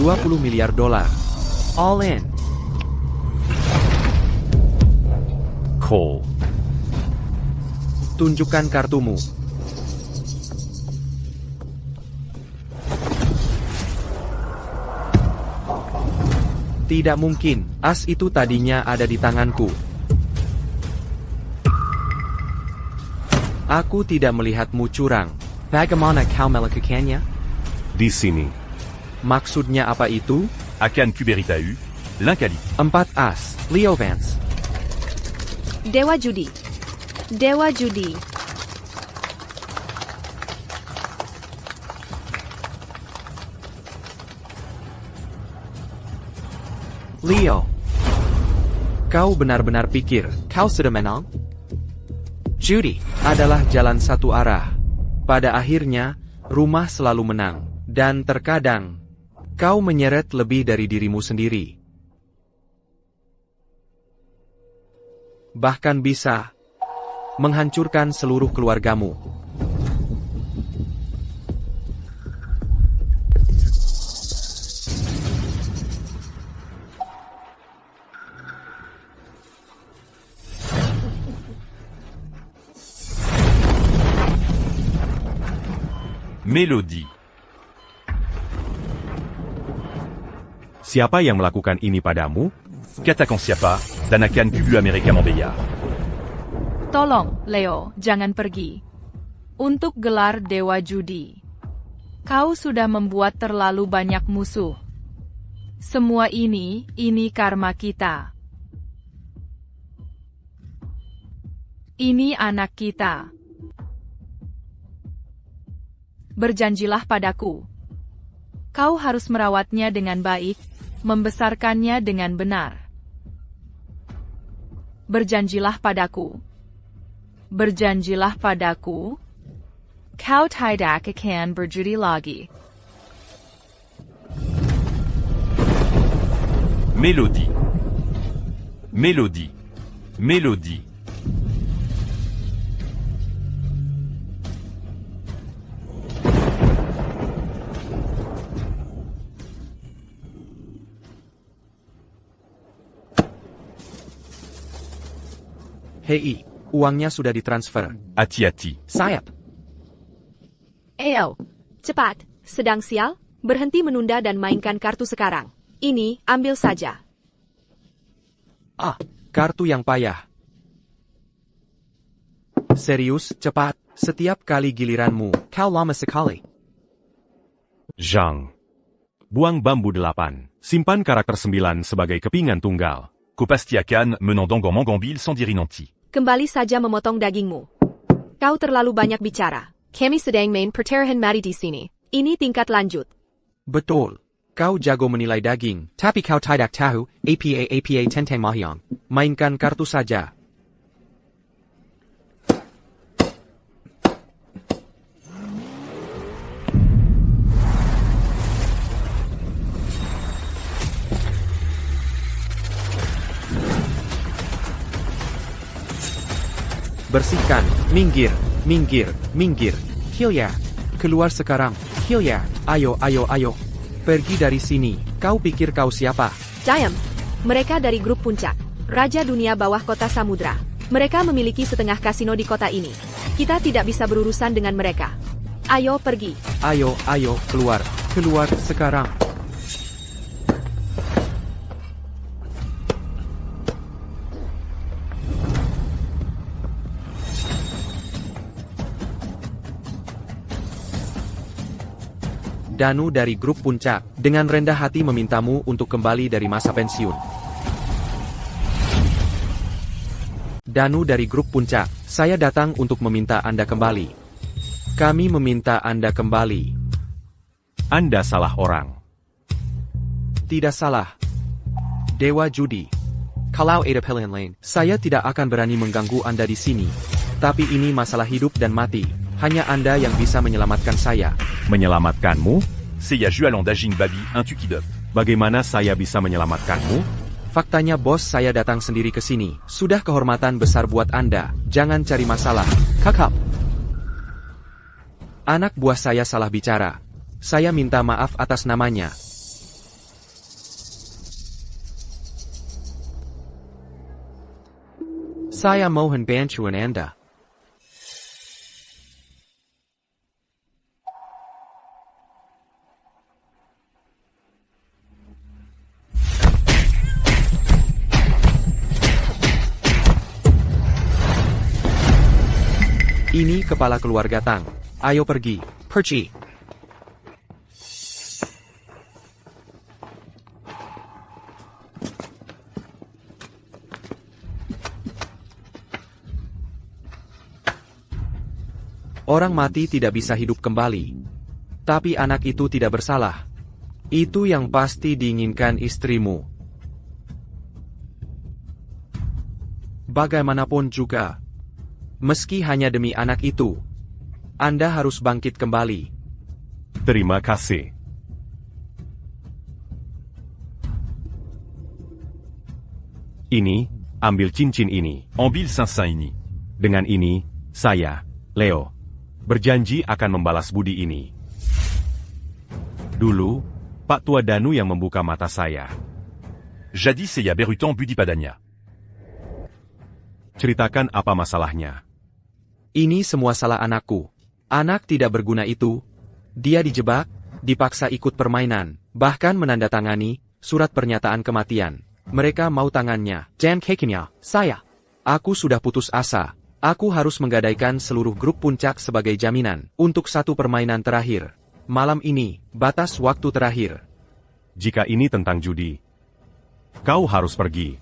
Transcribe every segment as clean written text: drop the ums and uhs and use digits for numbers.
$20 miliar. All in. Call. Tunjukkan kartumu. Tidak mungkin, as itu tadinya ada di tanganku. Aku tidak melihatmu curang. Bagaimana kau melakukannya? Di sini. Maksudnya apa itu? Akan Kuberitau, Linkali. 4 as, Leo Vance. Dewa judi. Dewa judi. Leo. Kau benar-benar pikir kau sudah menang? Judi adalah jalan satu arah. Pada akhirnya, rumah selalu menang. Dan terkadang, kau menyeret lebih dari dirimu sendiri. Bahkan bisa menghancurkan seluruh keluargamu. Mélodie. Siapa yang melakukan ini padamu? Katakan siapa, dan akan Kubu Amerika membayar. Tolong, Leo, jangan pergi. Untuk gelar Dewa Judi. Kau sudah membuat terlalu banyak musuh. Semua ini karma kita. Ini anak kita. Berjanjilah padaku. Kau harus merawatnya dengan baik, membesarkannya dengan benar. Berjanjilah padaku. Berjanjilah padaku. Kau tidak akan berjudi lagi. Mélodie. Mélodie. Mélodie. Hei, uangnya sudah ditransfer. Hati-hati. Sayap. Ayo, cepat, sedang sial, berhenti menunda dan mainkan kartu sekarang. Ini, ambil saja. Ah, kartu yang payah. Serius, cepat, setiap kali giliranmu, kau lama sekali. Zhang. Buang bambu 8. Simpan karakter 9 sebagai kepingan tunggal. Kopasti akan menandang Mangambil sans diri nanti. Kembali saja memotong dagingmu. Kau terlalu banyak bicara. Kami sedang main pertaruhan mati di sini. Ini tingkat lanjut. Betul. Kau jago menilai daging, tapi kau tidak tahu, apa tentang Mahjong. Mainkan kartu saja. Bersihkan, minggir, minggir, minggir. Hilya, keluar sekarang. Hilya, ayo, ayo, ayo. Pergi dari sini. Kau pikir kau siapa? Diam. Mereka dari grup puncak. Raja dunia bawah kota samudra. Mereka memiliki setengah kasino di kota ini. Kita tidak bisa berurusan dengan mereka. Ayo pergi. Ayo, ayo, keluar. Keluar sekarang. Danu dari grup puncak, dengan rendah hati memintamu untuk kembali dari masa pensiun. Danu dari grup puncak, saya datang untuk meminta Anda kembali. Kami meminta Anda kembali. Anda salah orang. Tidak salah. Dewa judi. Kalau ada pilihan lain, saya tidak akan berani mengganggu Anda di sini. Tapi ini masalah hidup dan mati. Hanya Anda yang bisa menyelamatkan saya. Menyelamatkanmu? Seiya Jualan Dajing Babi, un Tukidop. Bagaimana saya bisa menyelamatkanmu? Faktanya bos saya datang sendiri ke sini. Sudah kehormatan besar buat Anda. Jangan cari masalah. Kakak. Anak buah saya salah bicara. Saya minta maaf atas namanya. Saya mohon bantuan Anda. Ini kepala keluarga Tang. Ayo pergi. Pergi. Orang mati tidak bisa hidup kembali. Tapi anak itu tidak bersalah. Itu yang pasti diinginkan istrimu. Bagaimanapun juga, meski hanya demi anak itu, Anda harus bangkit kembali. Terima kasih. Ini, ambil cincin ini. Ambil Saint-Saint ini. Dengan ini, saya, Leo, berjanji akan membalas budi ini. Dulu, Pak Tua Danu yang membuka mata saya. Jadis Eya Berutan Budipadanya. Ceritakan apa masalahnya. Ini semua salah anakku. Anak tidak berguna itu. Dia dijebak, dipaksa ikut permainan, bahkan menandatangani surat pernyataan kematian. Mereka mau tangannya. Jam kekinya, saya. Aku sudah putus asa. Aku harus menggadaikan seluruh grup puncak sebagai jaminan untuk satu permainan terakhir. Malam ini, batas waktu terakhir. Jika ini tentang judi, kau harus pergi.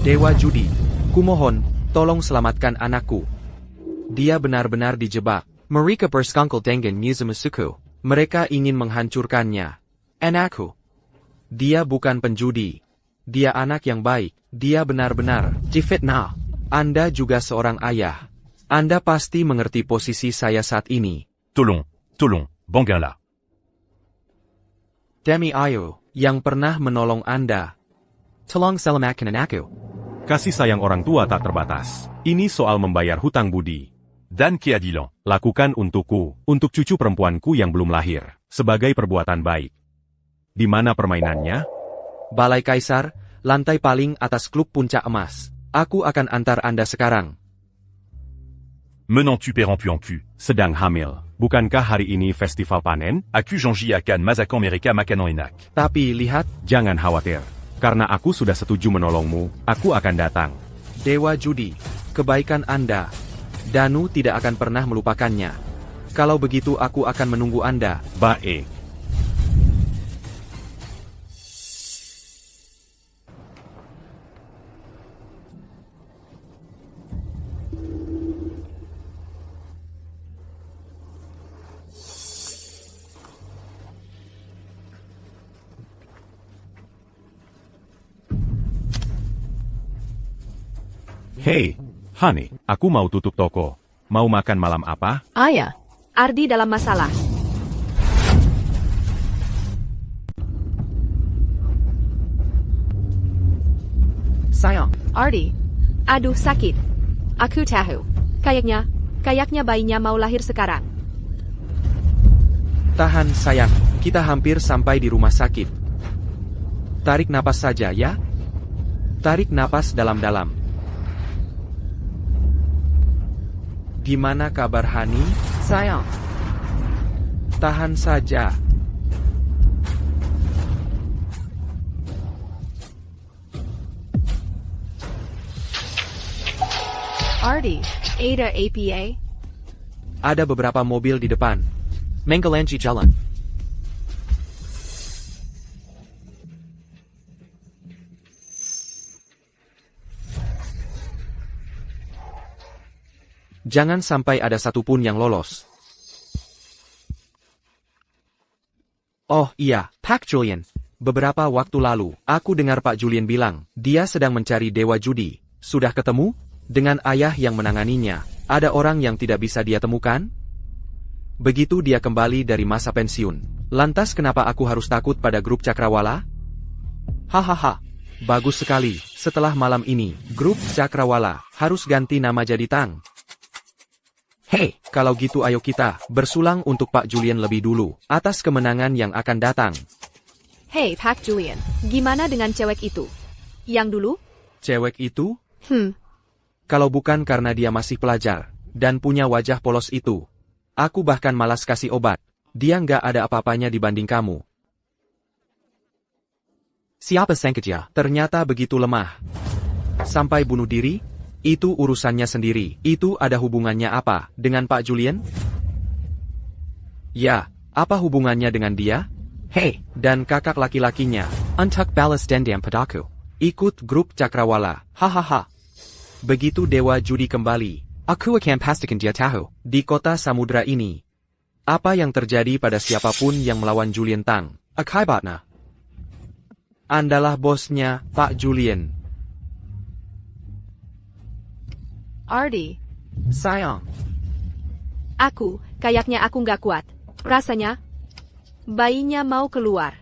Dewa judi, kumohon, tolong selamatkan anakku. Dia benar-benar dijebak. Mereka bersekongkol dengan Musumusuku. Mereka ingin menghancurkannya. Anakku. Dia bukan penjudi. Dia anak yang baik. Dia benar-benar difitnah. Anda juga seorang ayah. Anda pasti mengerti posisi saya saat ini. Tolong, Banganla. Demi Ayo, yang pernah menolong Anda. Tolong selamatkan anakku. Kasih sayang orang tua tak terbatas. Ini soal membayar hutang budi. Dan Keadilan. Lakukan untukku, untuk cucu perempuanku yang belum lahir, sebagai perbuatan baik. Di mana permainannya? Balai Kaisar, lantai paling atas klub puncak emas. Aku akan antar Anda sekarang. Menant tu perant pu en cul. Sedang hamil. Bukankah hari ini festival panen? Aku Janji akan Mazakan Mereka Makanan Enak. Tapi lihat, Jangan khawatir. Karena aku sudah setuju menolongmu, aku akan datang. Dewa Judi, kebaikan Anda. Danu tidak akan pernah melupakannya. Kalau begitu aku akan menunggu Anda. Baik. Hei, Honey, aku mau tutup toko. Mau makan malam apa? Ayah. Ardi dalam masalah. Sayang. Ardi. Aduh sakit. Aku tahu. Kayaknya bayinya mau lahir sekarang. Tahan sayang, kita hampir sampai di rumah sakit. Tarik napas saja ya. Tarik napas dalam-dalam. Gimana kabar Hani? Sayang. Tahan saja. Ardi. Ada APA? Ada beberapa mobil di depan. Menggelanji jalan. Jangan sampai ada satupun yang lolos. Oh iya, Pak Julian. Beberapa waktu lalu, aku dengar Pak Julian bilang, dia sedang mencari dewa judi. Sudah ketemu? Dengan ayah yang menanganinya, ada orang yang tidak bisa dia temukan? Begitu dia kembali dari masa pensiun. Lantas kenapa aku harus takut pada grup Cakrawala? Hahaha. Bagus sekali. Setelah malam ini, grup Cakrawala harus ganti nama jadi Tang. Hei, kalau gitu ayo kita bersulang untuk Pak Julian lebih dulu, atas kemenangan yang akan datang. Hei Pak Julian, gimana dengan cewek itu? Yang dulu? Cewek itu? Kalau bukan karena dia masih pelajar, dan punya wajah polos itu. Aku bahkan malas kasih obat. Dia nggak ada apa-apanya dibanding kamu. Siapa sangka ternyata begitu lemah. Sampai bunuh diri? Itu urusannya sendiri. Itu ada hubungannya apa dengan Pak Julian? Ya, apa hubungannya dengan dia? Hei, dan kakak laki-lakinya, untuk balas dendam padaku. Ikut grup cakrawala, hahaha. Begitu dewa judi kembali, aku akan pastikan dia tahu, di kota samudra ini. Apa yang terjadi pada siapapun yang melawan Julian Tang, akibatnya Andalah bosnya, Pak Julian. Ardi. Sayang. Kayaknya aku nggak kuat. Rasanya, bayinya mau keluar.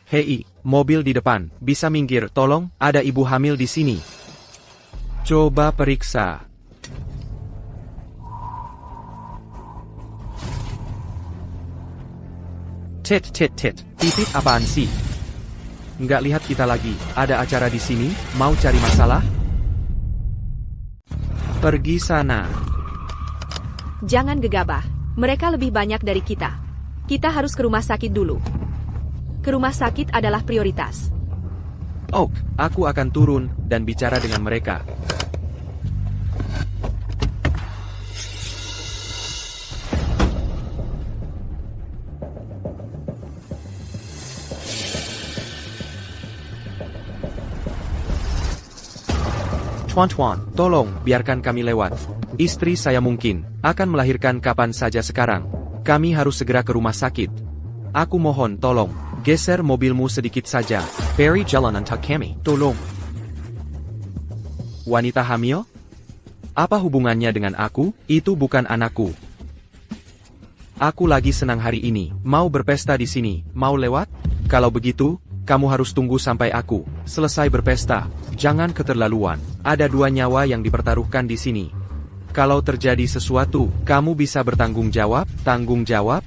Hei, mobil di depan, bisa minggir, tolong, ada ibu hamil di sini. Coba periksa. Tit, titik apaan sih? Nggak lihat kita lagi, ada acara di sini, mau cari masalah? Pergi sana. Jangan gegabah. Mereka lebih banyak dari kita. Kita harus ke rumah sakit dulu. Ke rumah sakit adalah prioritas. Oak, aku akan turun dan bicara dengan mereka. Tuan, tolong, biarkan kami lewat. Istri saya mungkin akan melahirkan kapan saja sekarang. Kami harus segera ke rumah sakit. Aku mohon, tolong, geser mobilmu sedikit saja. Beri jalan untuk kami, tolong. Wanita hamil? Apa hubungannya dengan aku? Itu bukan anakku. Aku lagi senang hari ini, mau berpesta di sini, mau lewat? Kalau begitu, kamu harus tunggu sampai aku selesai berpesta. Jangan keterlaluan. Ada 2 nyawa yang dipertaruhkan di sini. Kalau terjadi sesuatu, kamu bisa bertanggung jawab? Tanggung jawab?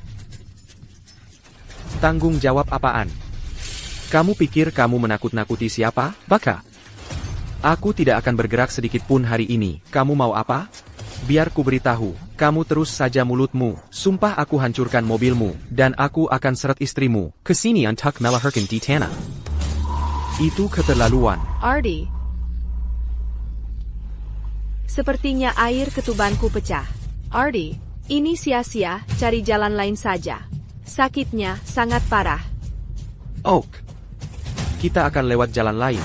Tanggung jawab apaan? Kamu pikir kamu menakut-nakuti siapa? Baka? Aku tidak akan bergerak sedikit pun hari ini. Kamu mau apa? Biar ku beritahu, kamu terus saja mulutmu. Sumpah aku hancurkan mobilmu, dan aku akan seret istrimu ke sini untuk melahirkan di tanah. Itu keterlaluan. Ardi. Sepertinya air ketubanku pecah. Ardi, ini sia-sia, cari jalan lain saja. Sakitnya sangat parah. Oak, kita akan lewat jalan lain.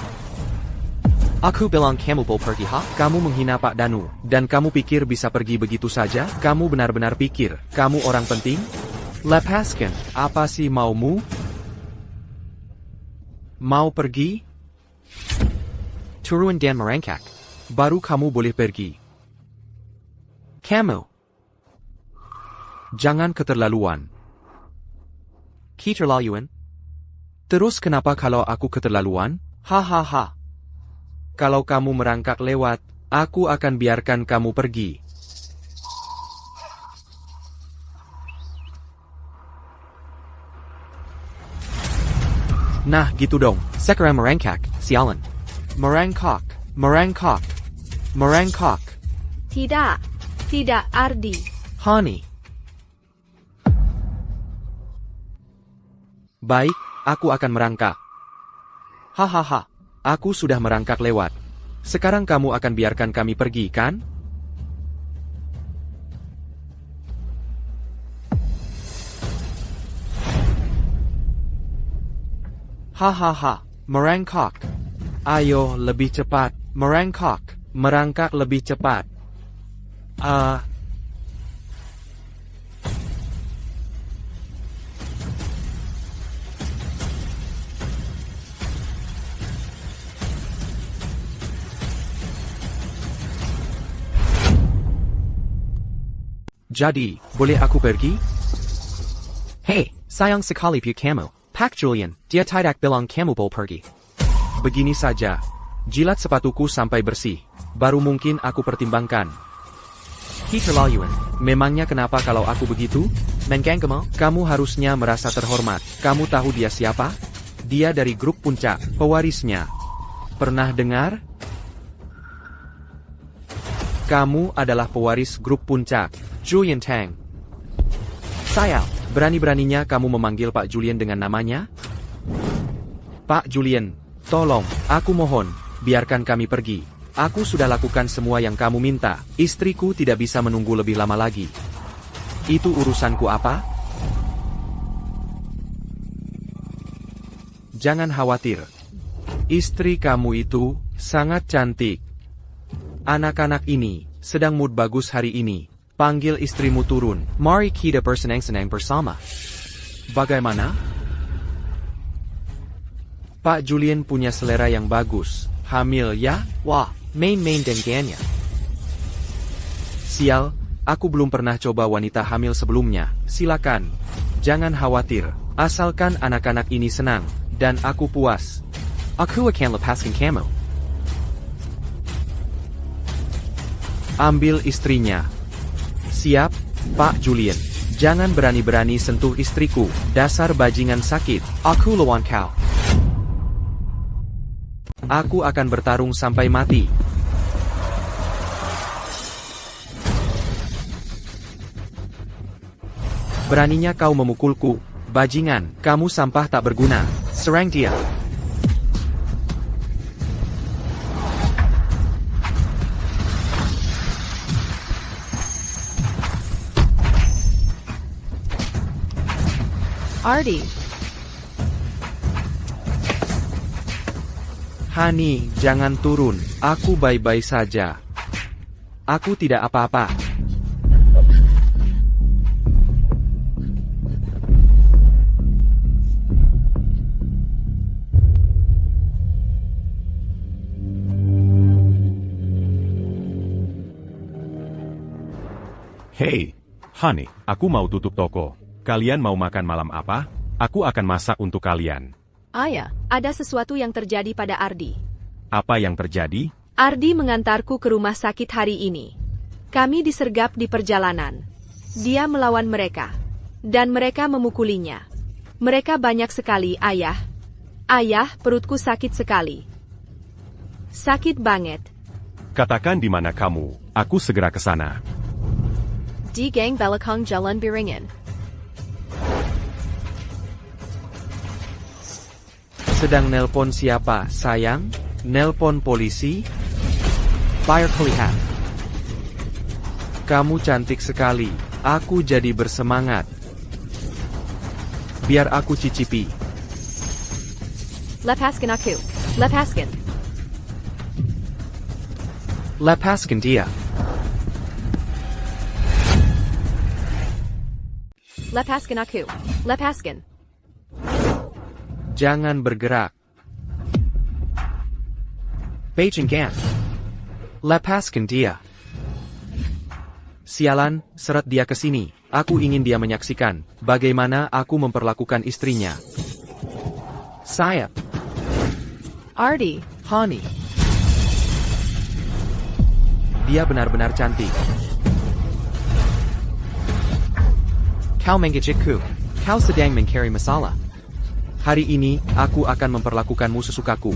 Aku bilang kamu mau pergi, ha? Kamu menghina Pak Danu, dan kamu pikir bisa pergi begitu saja? Kamu benar-benar pikir, kamu orang penting? Lepaskan, apa sih maumu? Mau pergi? Turun dan merangkak. Baru kamu boleh pergi. Kamu. Jangan keterlaluan. Keterlaluan? Terus kenapa kalau aku keterlaluan? Hahaha. Kalau kamu merangkak lewat, aku akan biarkan kamu pergi. Nah gitu dong, sekarang merangkak, sialan. Merangkak, merangkak, merangkak. Tidak Ardi. Honey. Baik, aku akan merangkak. Hahaha, aku sudah merangkak lewat. Sekarang kamu akan biarkan kami pergi, kan? Hahaha, merangkak. Ayo, lebih cepat, merangkak. Merangkak lebih cepat. Jadi, boleh aku pergi? Hei, sayang sekali pi kamu. Pak Julian, dia tidak bilang kamu boleh pergi. Begini saja. Jilat sepatuku sampai bersih. Baru mungkin aku pertimbangkan. Keterlaluan. Memangnya kenapa kalau aku begitu? Mengganggu? Kamu harusnya merasa terhormat. Kamu tahu dia siapa? Dia dari grup puncak, pewarisnya. Pernah dengar? Kamu adalah pewaris grup puncak, Julian Tang. Sayang, berani-beraninya kamu memanggil Pak Julian dengan namanya? Pak Julian, tolong, aku mohon, biarkan kami pergi. Aku sudah lakukan semua yang kamu minta, istriku tidak bisa menunggu lebih lama lagi. Itu urusanku apa? Jangan khawatir. Istri kamu itu sangat cantik. Anak-anak ini sedang mood bagus hari ini. Panggil istrimu turun. Mari kita bersenang-senang bersama. Bagaimana? Pak Julian punya selera yang bagus. Hamil ya? Wah, main-main dengannya. Sial, aku belum pernah coba wanita hamil sebelumnya. Silakan. Jangan khawatir. Asalkan anak-anak ini senang. Dan aku puas. Aku akan lepaskan kamu. Ambil istrinya. Siap, Pak Julian. Jangan berani-berani sentuh istriku. Dasar bajingan sakit. Aku lawan kau. Aku akan bertarung sampai mati. Beraninya kau memukulku. Bajingan, kamu sampah tak berguna. Serang dia. Ardi, Hani, jangan turun. Aku baik-baik saja. Aku tidak apa-apa. Hei, Honey, aku mau tutup toko. Kalian mau makan malam apa? Aku akan masak untuk kalian. Ayah, ada sesuatu yang terjadi pada Ardi. Apa yang terjadi? Ardi mengantarku ke rumah sakit hari ini. Kami disergap di perjalanan. Dia melawan mereka. Dan mereka memukulinya. Mereka banyak sekali, Ayah. Ayah, perutku sakit sekali. Sakit banget. Katakan di mana kamu. Aku segera ke sana. Di Gang Belakang Jalan Biringin. Sedang nelpon siapa, sayang? Nelpon polisi? Bayar kelihat. Kamu cantik sekali. Aku jadi bersemangat. Biar aku cicipi. Lepaskan aku. Lepaskan. Lepaskan dia. Lepaskan aku. Lepaskan. Jangan bergerak. Bajingan. Lepaskan dia. Sialan, seret dia ke sini. Aku ingin dia menyaksikan bagaimana aku memperlakukan istrinya. Sayap. Ardi. Honey. Dia benar-benar cantik. Kau mengejekku. Kau sedang mencari masalah. Hari ini, aku akan memperlakukanmu sesukaku.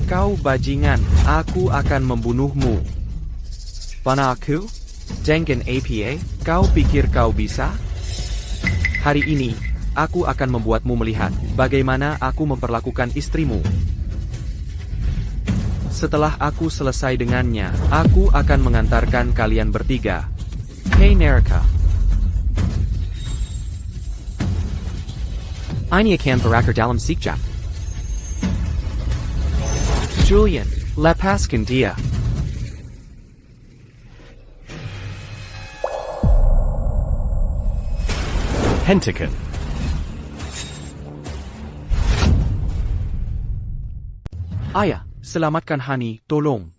Kau bajingan, aku akan membunuhmu. Pana aku? Dengan APA, kau pikir kau bisa? Hari ini, aku akan membuatmu melihat bagaimana aku memperlakukan istrimu. Setelah aku selesai dengannya, aku akan mengantarkan kalian bertiga. Hey Neraka. Ini akan berakhir dalam sekejap. Julian, lepaskan dia. Hentikan. Ayah, selamatkan Hani, tolong.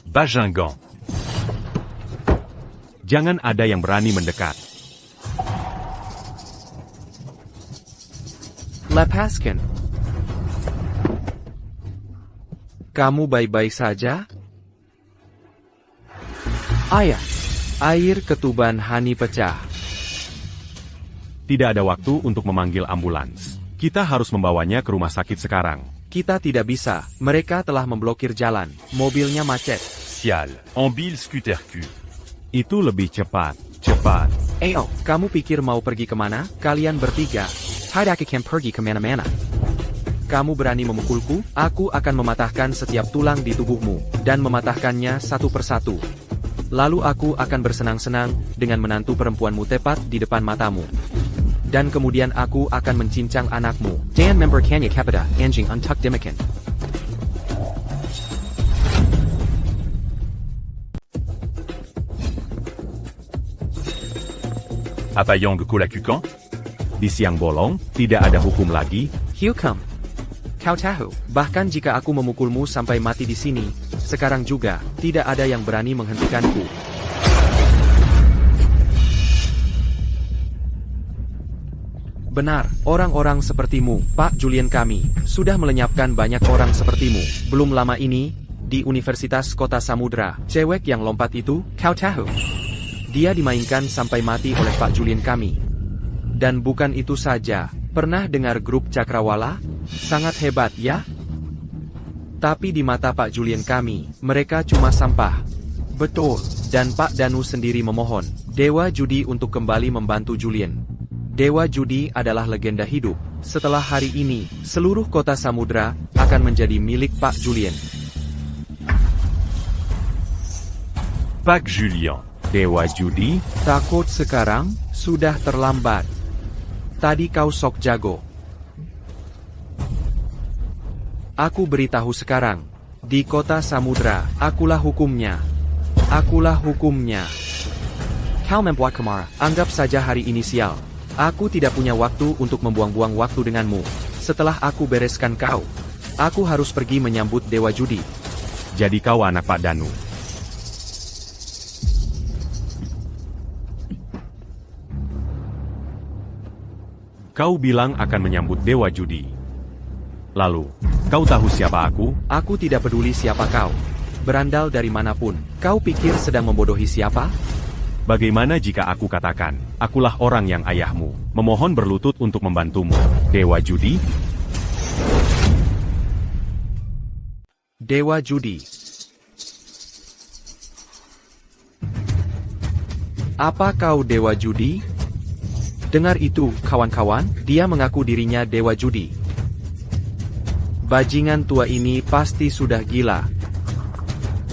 Bajingan. Jangan ada yang berani mendekat. Lepaskan. Kamu baik-baik saja? Ayah, air ketuban Hani pecah. Tidak ada waktu untuk memanggil ambulans. Kita harus membawanya ke rumah sakit sekarang. Kita tidak bisa. Mereka telah memblokir jalan. Mobilnya macet. Sial. Ambil scooterku. Itu lebih cepat. Cepat. Kamu pikir mau pergi kemana? Kalian bertiga. Tidak akan pergi kemana-mana. Kamu berani memukulku? Aku akan mematahkan setiap tulang di tubuhmu, dan mematahkannya satu persatu. Lalu aku akan bersenang-senang dengan menantu perempuanmu tepat di depan matamu. Dan kemudian aku akan mencincang anakmu. Dan memberkannya kepada anjing untuk dimakan. Apa yang kulakukan? Di siang bolong, tidak ada hukum lagi. Hukum. Kau tahu, bahkan jika aku memukulmu sampai mati di sini, sekarang juga, tidak ada yang berani menghentikanku. Benar, orang-orang sepertimu, Pak Julian kami, sudah melenyapkan banyak orang sepertimu. Belum lama ini, di Universitas Kota Samudra, cewek yang lompat itu, kau tahu. Dia dimainkan sampai mati oleh Pak Julian kami. Dan bukan itu saja, pernah dengar grup Cakrawala? Sangat hebat ya? Tapi di mata Pak Julian kami, mereka cuma sampah. Betul, dan Pak Danu sendiri memohon, Dewa Judi untuk kembali membantu Julian. Dewa Judi adalah legenda hidup. Setelah hari ini, seluruh kota Samudra akan menjadi milik Pak Julian. Pak Julian. Dewa Judi? Takut sekarang, sudah terlambat. Tadi kau sok jago. Aku beritahu sekarang. Di kota Samudra, akulah hukumnya. Akulah hukumnya. Kau membuat kemara, anggap saja hari ini sial. Aku tidak punya waktu untuk membuang-buang waktu denganmu. Setelah aku bereskan kau, aku harus pergi menyambut Dewa Judi. Jadi kau anak Pak Danu. Kau bilang akan menyambut Dewa Judi. Lalu, kau tahu siapa aku? Aku tidak peduli siapa kau. Berandal dari manapun, kau pikir sedang membodohi siapa? Bagaimana jika aku katakan, akulah orang yang ayahmu, memohon berlutut untuk membantumu, Dewa Judi? Dewa Judi. Apa kau Dewa Judi? Dengar itu, kawan-kawan, dia mengaku dirinya Dewa Judi. Bajingan tua ini pasti sudah gila.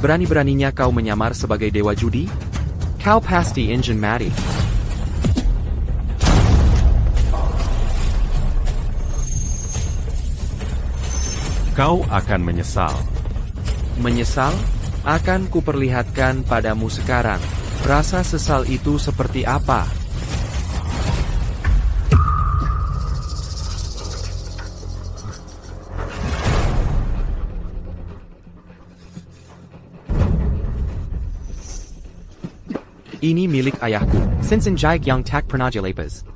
Berani-beraninya kau menyamar sebagai Dewa Judi? Kau pasti engine mati. Kau akan menyesal. Menyesal? Akan kuperlihatkan padamu sekarang. Rasa sesal itu seperti apa? Ini milik ayahku, Sinsenjai yang tak pernah lepas.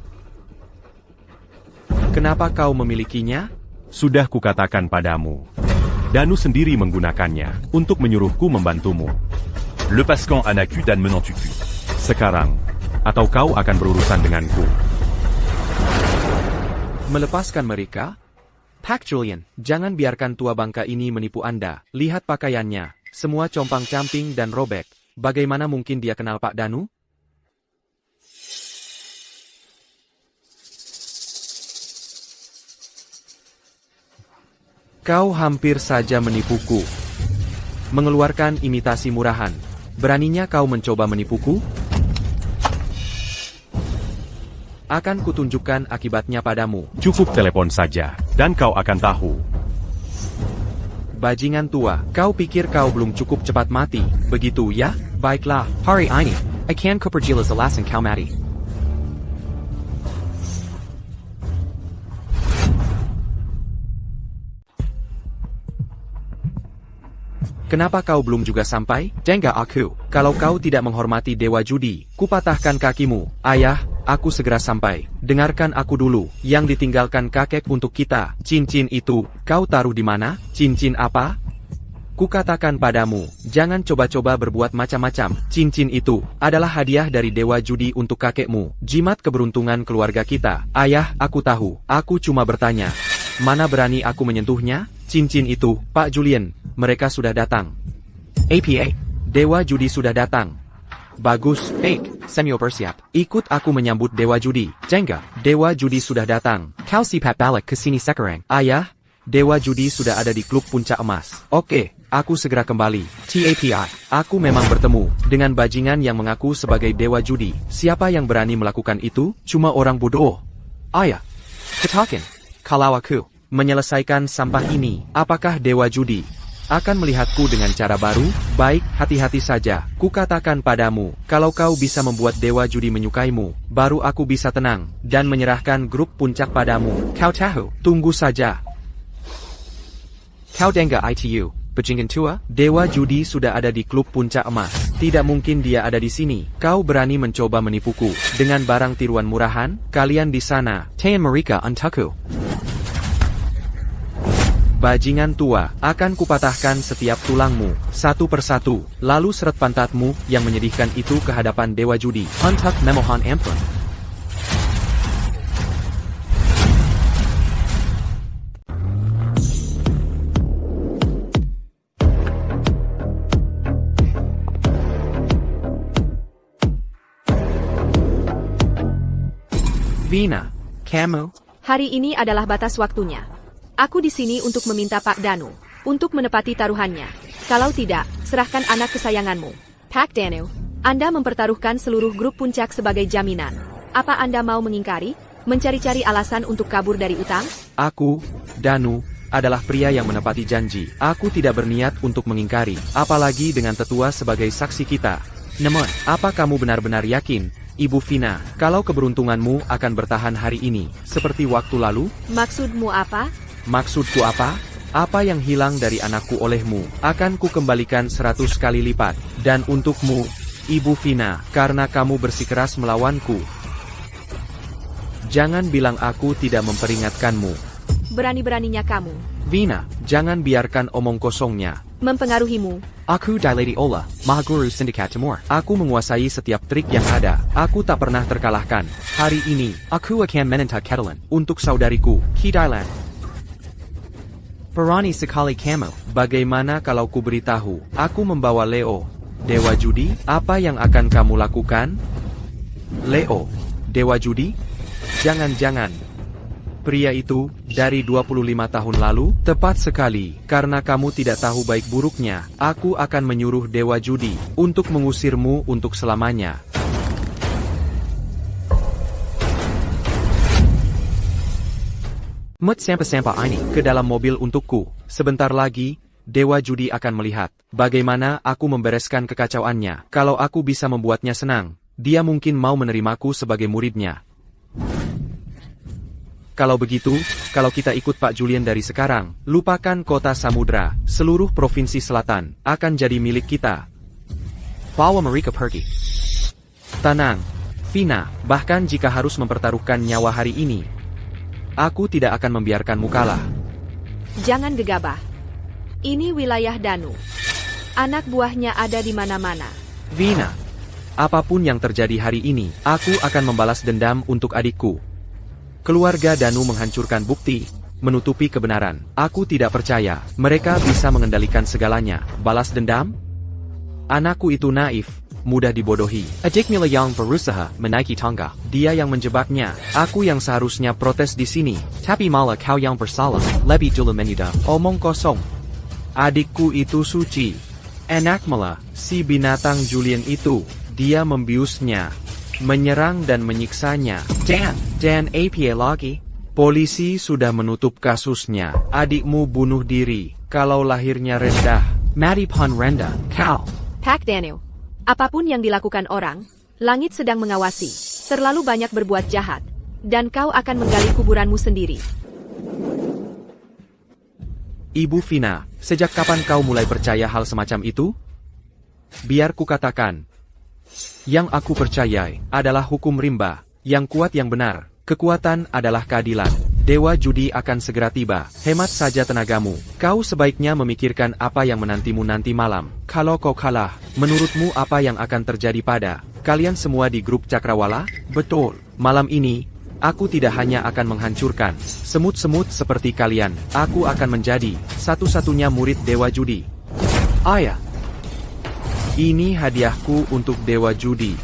Kenapa kau memilikinya? Sudah kukatakan padamu. Danu sendiri menggunakannya untuk menyuruhku membantumu. Lepaskan anakku dan menantuku. Sekarang, atau kau akan berurusan denganku. Melepaskan mereka? Pak Julian, jangan biarkan tua bangka ini menipu Anda. Lihat pakaiannya, semua compang-camping dan robek. Bagaimana mungkin dia kenal Pak Danu? Kau hampir saja menipuku. Mengeluarkan imitasi murahan. Beraninya kau mencoba menipuku? Akan kutunjukkan akibatnya padamu. Cukup telepon saja, dan kau akan tahu. Bajingan tua, kau pikir kau belum cukup cepat mati, begitu ya? Baiklah, hari ini, akan kuperjelas alasan kau mati. Kenapa kau belum juga sampai? Dengar aku, kalau kau tidak menghormati Dewa Judi, kupatahkan kakimu. Ayah, aku segera sampai. Dengarkan aku dulu, yang ditinggalkan kakek untuk kita. Cincin itu, kau taruh di mana? Cincin apa? Kukatakan padamu, jangan coba-coba berbuat macam-macam. Cincin itu adalah hadiah dari Dewa Judi untuk kakekmu. Jimat keberuntungan keluarga kita. Ayah, aku tahu. Aku cuma bertanya. Mana berani aku menyentuhnya? Cincin itu, Pak Julian. Mereka sudah datang. APA. Dewa Judi sudah datang. Bagus, Fake. Samuel bersiap. Ikut aku menyambut Dewa Judi. Jenga. Dewa Judi sudah datang. Kau sipat balik ke sini sekarang. Ayah, Dewa Judi sudah ada di klub Puncak Emas. Oke. Aku segera kembali. TAPI. Aku memang bertemu dengan bajingan yang mengaku sebagai Dewa Judi. Siapa yang berani melakukan itu? Cuma orang bodoh. Ayah. Katakan. Kalau aku menyelesaikan sampah ini, apakah Dewa Judi akan melihatku dengan cara baru? Baik, hati-hati saja. Kukatakan padamu, kalau kau bisa membuat Dewa Judi menyukaimu, baru aku bisa tenang dan menyerahkan grup puncak padamu. Kau tahu? Tunggu saja. Kau dengar itu? Bajingan tua, Dewa Judi sudah ada di klub Puncak Emas. Tidak mungkin dia ada di sini. Kau berani mencoba menipuku dengan barang tiruan murahan? Kalian di sana, Tayan mereka untukku. Bajingan tua, akan kupatahkan setiap tulangmu, satu persatu, lalu seret pantatmu yang menyedihkan itu ke hadapan Dewa Judi. Untuk memohon ampun. Vina, kamu? Hari ini adalah batas waktunya. Aku di sini untuk meminta Pak Danu untuk menepati taruhannya. Kalau tidak, serahkan anak kesayanganmu. Pak Danu, Anda mempertaruhkan seluruh grup puncak sebagai jaminan. Apa Anda mau mengingkari? Mencari-cari alasan untuk kabur dari utang? Aku, Danu, adalah pria yang menepati janji. Aku tidak berniat untuk mengingkari, apalagi dengan tetua sebagai saksi kita. Namun, apa kamu benar-benar yakin, Ibu Vina, kalau keberuntunganmu akan bertahan hari ini, seperti waktu lalu? Maksudmu apa? Maksudku apa? Apa yang hilang dari anakku olehmu, akan kukembalikan 100 kali lipat. Dan untukmu, Ibu Vina, karena kamu bersikeras melawanku. Jangan bilang aku tidak memperingatkanmu. Berani-beraninya kamu Vina, jangan biarkan omong kosongnya mempengaruhimu. Aku Lady Ola, Mahaguru Syndicate Timur. Aku menguasai setiap trik yang ada. Aku tak pernah terkalahkan. Hari ini, aku akan menentang Catalan untuk saudariku, Ki Dylan. Perani sekali kamu. Bagaimana kalau ku beritahu, aku membawa Leo, Dewa Judi? Apa yang akan kamu lakukan? Leo, Dewa Judi? Jangan-jangan. Pria itu, dari 25 tahun lalu, tepat sekali, karena kamu tidak tahu baik buruknya, aku akan menyuruh Dewa Judi untuk mengusirmu untuk selamanya. Mut sampah-sampah ini ke dalam mobil untukku. Sebentar lagi, Dewa Judi akan melihat bagaimana aku membereskan kekacauannya. Kalau aku bisa membuatnya senang, dia mungkin mau menerimaku sebagai muridnya. Kalau begitu, kalau kita ikut Pak Julian dari sekarang, lupakan kota Samudra, seluruh provinsi selatan, akan jadi milik kita. Bawa mereka pergi. Tenang, Vina, bahkan jika harus mempertaruhkan nyawa hari ini, aku tidak akan membiarkanmu kalah. Jangan gegabah. Ini wilayah Danu. Anak buahnya ada di mana-mana. Vina, apapun yang terjadi hari ini, aku akan membalas dendam untuk adikku. Keluarga Danu menghancurkan bukti, menutupi kebenaran. Aku tidak percaya, mereka bisa mengendalikan segalanya. Balas dendam? Anakku itu naif, mudah dibodohi. Adiknya yang berusaha menaiki tangga. Dia yang menjebaknya. Aku yang seharusnya protes di sini. Tapi malah kau yang bersalah. Lebih dulu menyudam. Omong kosong. Adikku itu suci. Enak malah, si binatang Julian itu. Dia membiusnya, menyerang dan menyiksanya. Dan APA lagi. Polisi sudah menutup kasusnya. Adikmu bunuh diri. Kalau lahirnya rendah, mati pun rendah. Kau. Pak Danu, apapun yang dilakukan orang, langit sedang mengawasi. Terlalu banyak berbuat jahat. Dan kau akan menggali kuburanmu sendiri. Ibu Vina, sejak kapan kau mulai percaya hal semacam itu? Biar ku katakan. Yang aku percayai adalah hukum rimba, yang kuat yang benar. Kekuatan adalah keadilan. Dewa judi akan segera tiba. Hemat saja tenagamu. Kau sebaiknya memikirkan apa yang menantimu nanti malam. Kalau kau kalah, menurutmu apa yang akan terjadi pada kalian semua di grup Cakrawala? Betul. Malam ini, aku tidak hanya akan menghancurkan semut-semut seperti kalian. Aku akan menjadi satu-satunya murid Dewa Judi. Ayah. Ini hadiahku untuk Dewa Judi.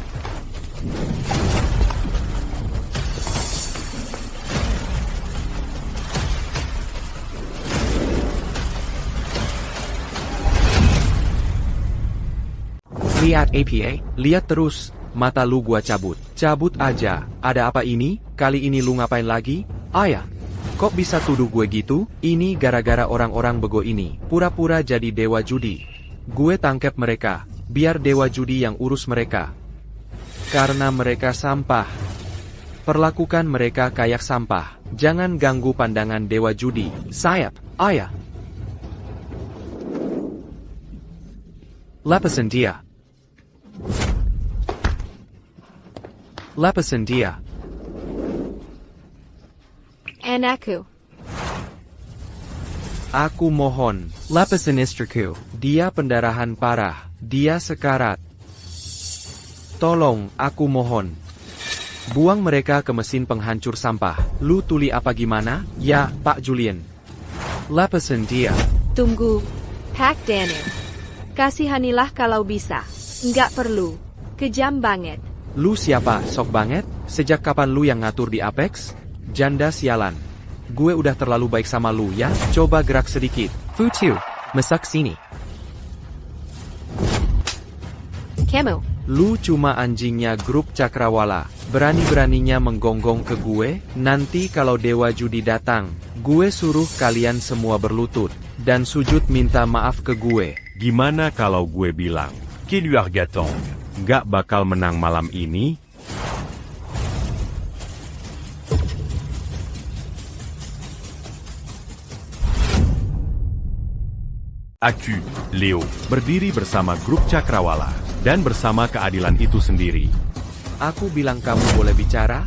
Lihat APA, lihat terus, mata lu gua cabut. Cabut aja, ada apa ini? Kali ini lu ngapain lagi? Ayah, kok bisa tuduh gue gitu? Ini gara-gara orang-orang bego ini, pura-pura jadi dewa judi. Gue tangkap mereka, biar dewa judi yang urus mereka. Karena mereka sampah. Perlakukan mereka kayak sampah. Jangan ganggu pandangan dewa judi. Sayap, ayah. Lepasin dia. Lepasin dia. Anakku. Aku mohon, lepasin istriku. Dia pendarahan parah. Dia sekarat. Tolong, aku mohon. Buang mereka ke mesin penghancur sampah. Lu tuli apa gimana? Ya, Pak Julian. Lepasin dia. Tunggu. Pak Danu. Kasihanilah kalau bisa. Nggak perlu. Kejam banget. Lu siapa, sok banget? Sejak kapan lu yang ngatur di Apex? Janda sialan. Gue udah terlalu baik sama lu ya, coba gerak sedikit. Futu, mesak sini. Kamu. Lu cuma anjingnya grup Cakrawala. Berani-beraninya menggonggong ke gue. Nanti kalau Dewa Judi datang, gue suruh kalian semua berlutut dan sujud minta maaf ke gue. Gimana kalau gue bilang, Qui lui Argatan? nggak bakal menang malam ini? Aku, Leo. Berdiri bersama grup Cakrawala, dan bersama keadilan itu sendiri. Aku bilang kamu boleh bicara?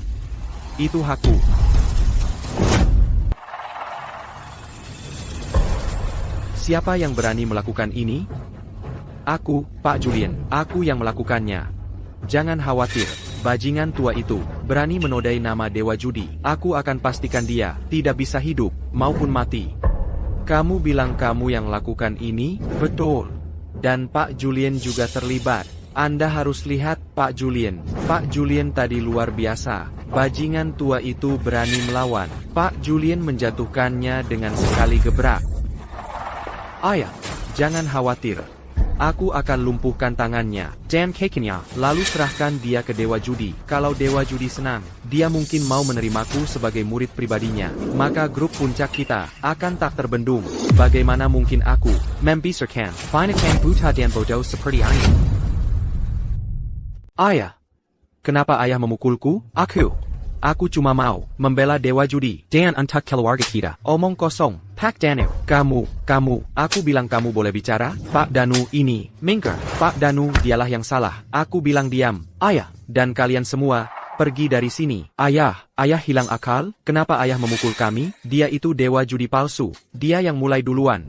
Itu hakku. Siapa yang berani melakukan ini? Aku, Pak Julian. Aku yang melakukannya. Jangan khawatir, bajingan tua itu berani menodai nama Dewa Judi. Aku akan pastikan dia tidak bisa hidup maupun mati. Kamu bilang kamu yang lakukan ini? Betul. Dan Pak Julian juga terlibat. Anda harus lihat Pak Julian. Pak Julian tadi luar biasa. Bajingan tua itu berani melawan. Pak Julian menjatuhkannya dengan sekali gebrak. Ayah, jangan khawatir. Aku akan lumpuhkan tangannya. Jam cake-nya. Lalu serahkan dia ke Dewa Judi. Kalau Dewa Judi senang, dia mungkin mau menerimaku sebagai murid pribadinya. Maka grup puncak kita akan tak terbendung. Bagaimana mungkin aku membiarkan Finakan buta dan bodoh seperti ini? Ayah. Kenapa ayah memukulku? Aku cuma mau membela Dewa Judi dan untuk keluarga kita. Omong kosong, Pak Danu. Kamu, aku bilang kamu boleh bicara. Pak Danu ini, minggir. Pak Danu, dialah yang salah. Aku bilang diam. Ayah, dan kalian semua, pergi dari sini. Ayah hilang akal? Kenapa ayah memukul kami? Dia itu Dewa Judi palsu. Dia yang mulai duluan.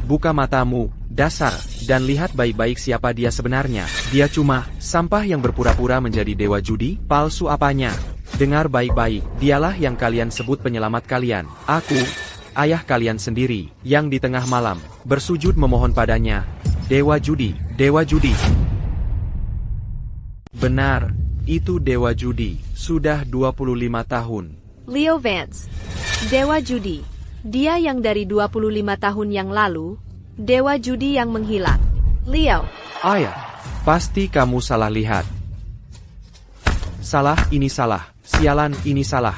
Buka matamu, dasar, dan lihat baik-baik siapa dia sebenarnya. Dia cuma sampah yang berpura-pura menjadi Dewa Judi. Palsu apanya? Dengar baik-baik, dialah yang kalian sebut penyelamat kalian. Aku, ayah kalian sendiri, yang di tengah malam, bersujud memohon padanya. Dewa Judi. Benar, itu Dewa Judi, sudah 25 tahun. Leo Vance. Dewa Judi. Dia yang dari 25 tahun yang lalu. Dewa Judi yang menghilang. Leo. Ayah, pasti kamu salah lihat. Salah, ini salah. Sialan, ini salah.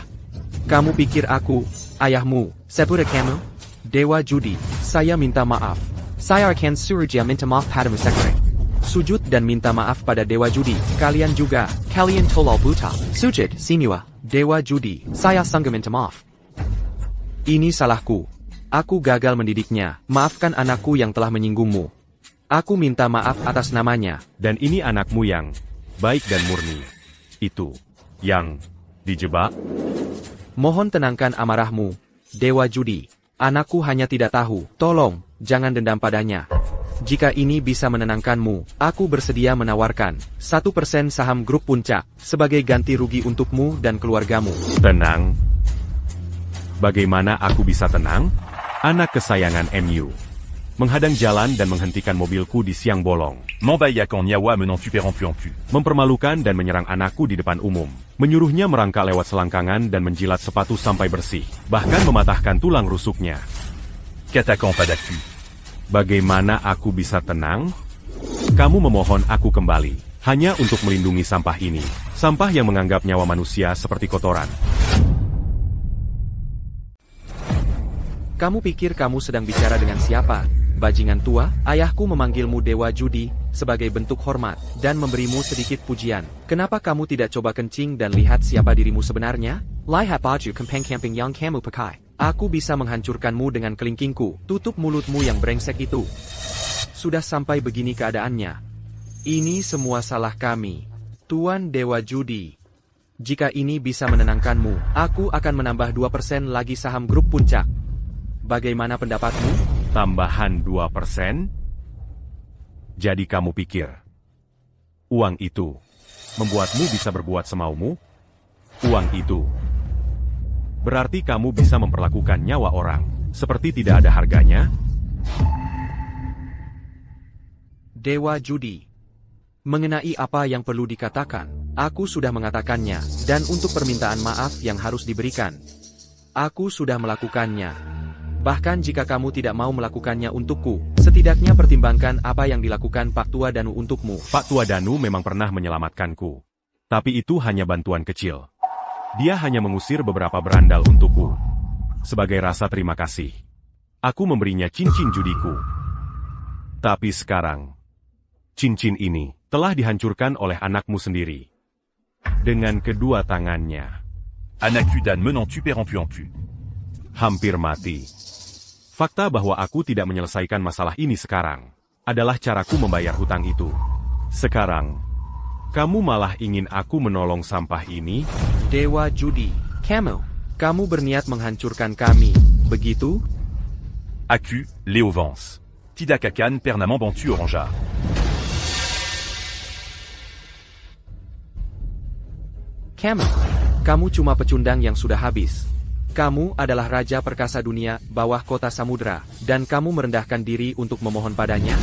Kamu pikir aku, ayahmu, sepura kamu? Dewa Judi, saya minta maaf. Saya akan surja minta maaf padamu sekre. Sujud dan minta maaf pada Dewa Judi. Kalian juga, kalian tolol buta. Sujud, siniwa. Dewa Judi, saya sanggup minta maaf. Ini salahku. Aku gagal mendidiknya. Maafkan anakku yang telah menyinggungmu. Aku minta maaf atas namanya. Dan ini anakmu yang baik dan murni. Itu yang dijebak. Mohon tenangkan amarahmu, Dewa Judi. Anakku hanya tidak tahu. Tolong, jangan dendam padanya. Jika ini bisa menenangkanmu, aku bersedia menawarkan 1% saham grup Puncak sebagai ganti rugi untukmu dan keluargamu. Tenang. Bagaimana aku bisa tenang? Anak kesayangan MU. Menghadang jalan dan menghentikan mobilku di siang bolong. M'embaillac en Niawa menant super ampu. Mempermalukan dan menyerang anakku di depan umum. Menyuruhnya merangkak lewat selangkangan dan menjilat sepatu sampai bersih. Bahkan mematahkan tulang rusuknya. Qu'attaquant pas d'actu. Bagaimana aku bisa tenang? Kamu memohon aku kembali, hanya untuk melindungi sampah ini. Sampah yang menganggap nyawa manusia seperti kotoran. Kamu pikir kamu sedang bicara dengan siapa? Bajingan tua, ayahku memanggilmu Dewa Judi, sebagai bentuk hormat, dan memberimu sedikit pujian. Kenapa kamu tidak coba kencing dan lihat siapa dirimu sebenarnya? Lihat baju kempeng-kempeng yang kamu pakai. Aku bisa menghancurkanmu dengan kelingkingku. Tutup mulutmu yang brengsek itu. Sudah sampai begini keadaannya. Ini semua salah kami. Tuan Dewa Judi. Jika ini bisa menenangkanmu, aku akan menambah 2% lagi saham grup Puncak. Bagaimana pendapatmu? Tambahan 2%? Jadi kamu pikir uang itu membuatmu bisa berbuat semaumu? Uang itu berarti kamu bisa memperlakukan nyawa orang seperti tidak ada harganya? Dewa Judi. Mengenai apa yang perlu dikatakan, aku sudah mengatakannya, dan untuk permintaan maaf yang harus diberikan, aku sudah melakukannya. Bahkan jika kamu tidak mau melakukannya untukku, setidaknya pertimbangkan apa yang dilakukan Pak Tua Danu untukmu. Pak Tua Danu memang pernah menyelamatkanku. Tapi itu hanya bantuan kecil. Dia hanya mengusir beberapa berandal untukku. Sebagai rasa terima kasih, aku memberinya cincin judiku. Tapi sekarang, cincin ini telah dihancurkan oleh anakmu sendiri. Dengan kedua tangannya. Anaku dan menant super ampu. Hampir mati. Fakta bahwa aku tidak menyelesaikan masalah ini sekarang adalah caraku membayar hutang itu. Sekarang, kamu malah ingin aku menolong sampah ini? Dewa Judi, kamu berniat menghancurkan kami, begitu? Aku, Léo Vance. Tidak akan pernah membantu Orangea. Kamu cuma pecundang yang sudah habis. Kamu adalah Raja Perkasa Dunia bawah kota samudra, dan kamu merendahkan diri untuk memohon padanya?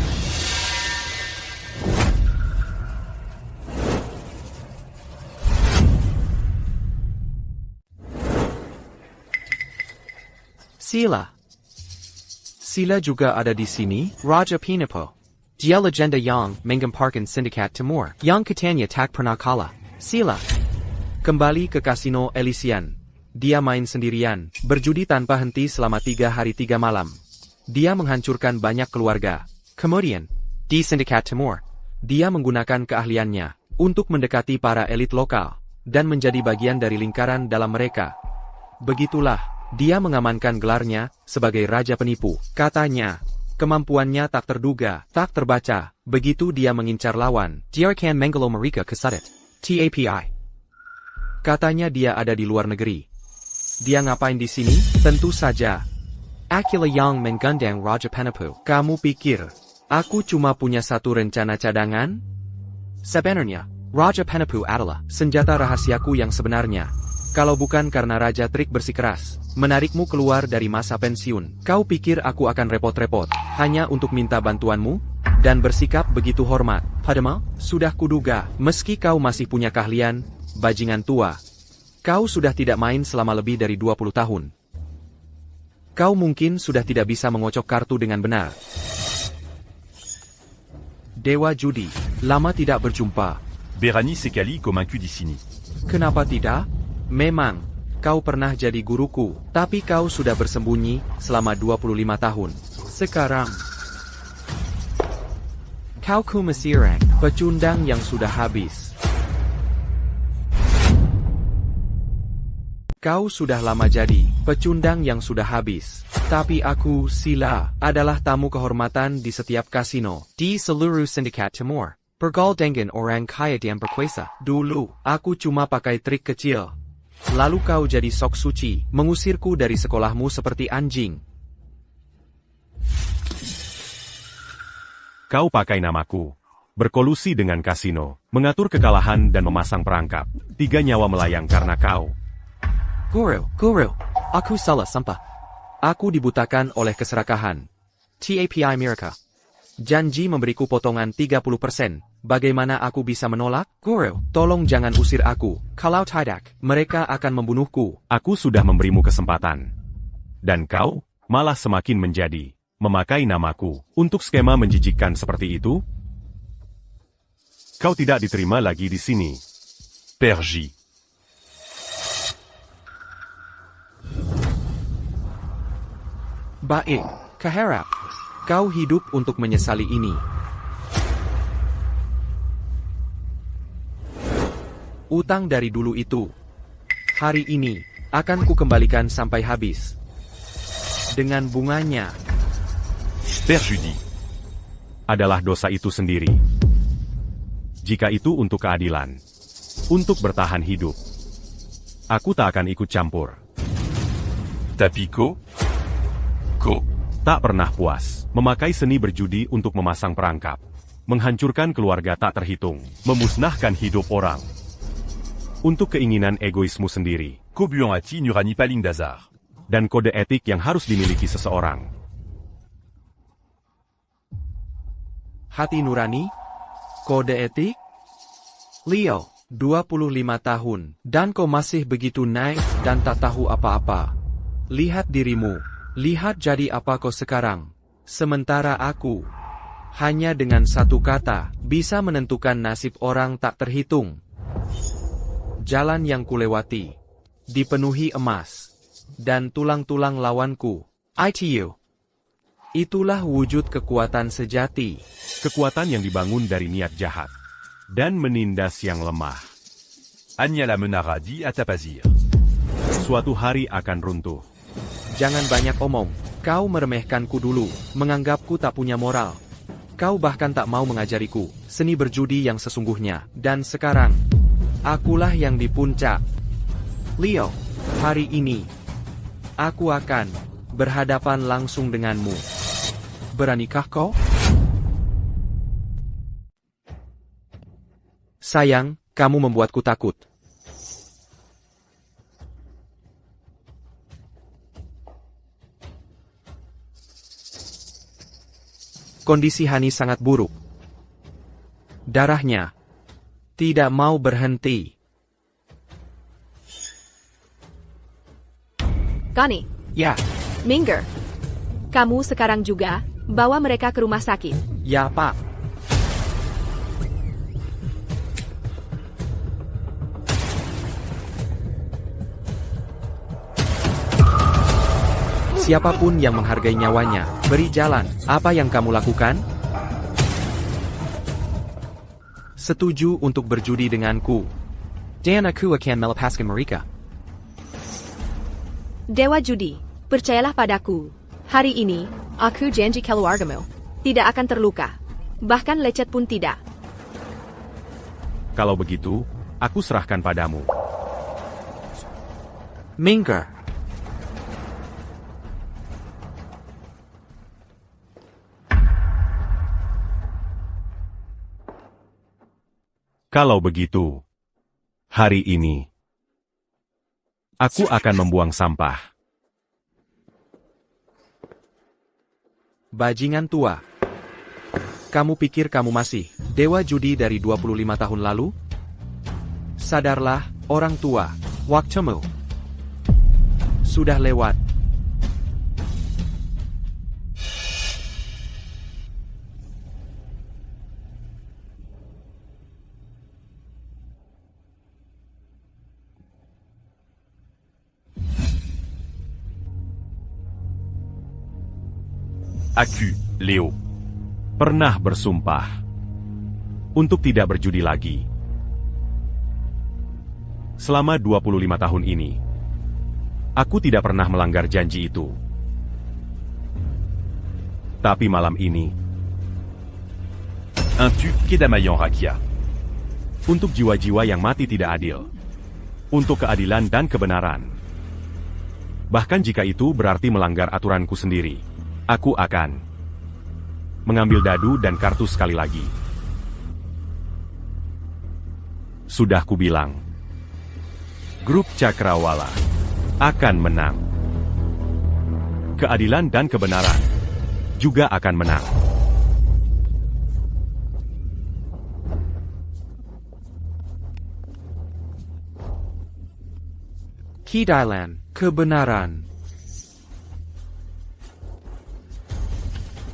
Sila juga ada di sini, Raja Pinipo. Dia legenda yang menggemparkan sindikat Timur, yang katanya tak pernah kalah. Sila. Kembali ke Kasino Elysian. Dia main sendirian, berjudi tanpa henti selama 3 hari 3 malam. Dia menghancurkan banyak keluarga. Kemudian, di Sindikat Timur, dia menggunakan keahliannya untuk mendekati para elit lokal dan menjadi bagian dari lingkaran dalam mereka. Begitulah, dia mengamankan gelarnya sebagai Raja Penipu. Katanya, kemampuannya tak terduga, tak terbaca. Begitu dia mengincar lawan, dia akan menggelo mereka ke sadet. TAPI. Katanya dia ada di luar negeri. Dia ngapain di sini? Tentu saja. Akulah yang menggandeng Raja Penipu. Kamu pikir, aku cuma punya satu rencana cadangan? Sebenarnya, Raja Penipu adalah senjata rahasiaku yang sebenarnya. Kalau bukan karena Raja Trik bersikeras menarikmu keluar dari masa pensiun, kau pikir aku akan repot-repot hanya untuk minta bantuanmu? Dan bersikap begitu hormat padamu? Sudah kuduga, meski kau masih punya keahlian, bajingan tua. Kau sudah tidak main selama lebih dari 20 tahun. Kau mungkin sudah tidak bisa mengocok kartu dengan benar. Dewa Judi, lama tidak berjumpa. Berani Sekali convaincu di sini. Kenapa tidak? Memang, kau pernah jadi guruku, tapi kau sudah bersembunyi selama 25 tahun. Sekarang, kau kumasirang, pecundang yang sudah habis. Kau sudah lama jadi pecundang yang sudah habis. Tapi aku, Sila, adalah tamu kehormatan di setiap kasino di seluruh Sindikat Timur. Pergal dengan orang kaya yang berkuasa. Dulu, aku cuma pakai trik kecil. Lalu kau jadi sok suci, mengusirku dari sekolahmu seperti anjing. Kau pakai namaku. Berkolusi dengan kasino, mengatur kekalahan dan memasang perangkap. 3 nyawa melayang karena kau. Guru, aku salah sampah. Aku dibutakan oleh keserakahan. TAPI Mirka. Janji memberiku potongan 30%. Bagaimana aku bisa menolak? Guru, tolong jangan usir aku. Kalau tidak, mereka akan membunuhku. Aku sudah memberimu kesempatan. Dan kau, malah semakin menjadi, memakai namaku, untuk skema menjijikkan seperti itu? Kau tidak diterima lagi di sini. Perji. Baik, kuharap kau hidup untuk menyesali ini. Utang dari dulu itu, hari ini, akan kukembalikan sampai habis. Dengan bunganya. Perjudi. Adalah dosa itu sendiri. Jika itu untuk keadilan, untuk bertahan hidup, aku tak akan ikut campur. Tapi ko? Tak pernah puas, memakai seni berjudi untuk memasang perangkap, menghancurkan keluarga tak terhitung, memusnahkan hidup orang. Untuk keinginan egoismu sendiri. Kobuanati Nurani Paling Dazar. Dan kode etik yang harus dimiliki seseorang. Hati nurani? Kode etik? Leo, 25 tahun, dan kau masih begitu naif dan tak tahu apa-apa. Lihat dirimu, lihat jadi apa kau sekarang. Sementara aku, hanya dengan satu kata, bisa menentukan nasib orang tak terhitung. Jalan yang kulewati, dipenuhi emas, dan tulang-tulang lawanku. ITU. Itulah wujud kekuatan sejati. Kekuatan yang dibangun dari niat jahat. Dan menindas yang lemah. Agnala Menaradi Atapazir. Suatu hari akan runtuh. Jangan banyak omong. Kau meremehkanku dulu, menganggapku tak punya moral. Kau bahkan tak mau mengajariku seni berjudi yang sesungguhnya. Dan sekarang, akulah yang di puncak. Leo, hari ini, aku akan berhadapan langsung denganmu. Beranikah kau? Sayang, kamu membuatku takut. Kondisi Hani sangat buruk. Darahnya tidak mau berhenti. Connie, Ya, Minger. Kamu sekarang juga, bawa mereka ke rumah sakit. ya Pak. Siapapun yang menghargai nyawanya, beri jalan. Apa yang kamu lakukan? Setuju untuk berjudi denganku. Dan aku akan melepaskan mereka. Dewa Judi, percayalah padaku. Hari ini, aku janji keluargamu tidak akan terluka. Bahkan lecet pun tidak. Kalau begitu, aku serahkan padamu. Minger. Kalau begitu, hari ini, aku akan membuang sampah. Bajingan tua. Kamu pikir kamu masih dewa judi dari 25 tahun lalu? Sadarlah, orang tua, waktumu sudah lewat. Aku, Leo. Pernah bersumpah untuk tidak berjudi lagi. Selama 25 tahun ini, aku tidak pernah melanggar janji itu. Tapi malam ini, Un tu Kedamayan Rakia. untuk jiwa-jiwa yang mati tidak adil, untuk keadilan dan kebenaran. Bahkan jika itu berarti melanggar aturanku sendiri, aku akan mengambil dadu dan kartu sekali lagi. Sudah kubilang, grup Cakrawala akan menang. Keadilan dan kebenaran juga akan menang. Keadilan, kebenaran.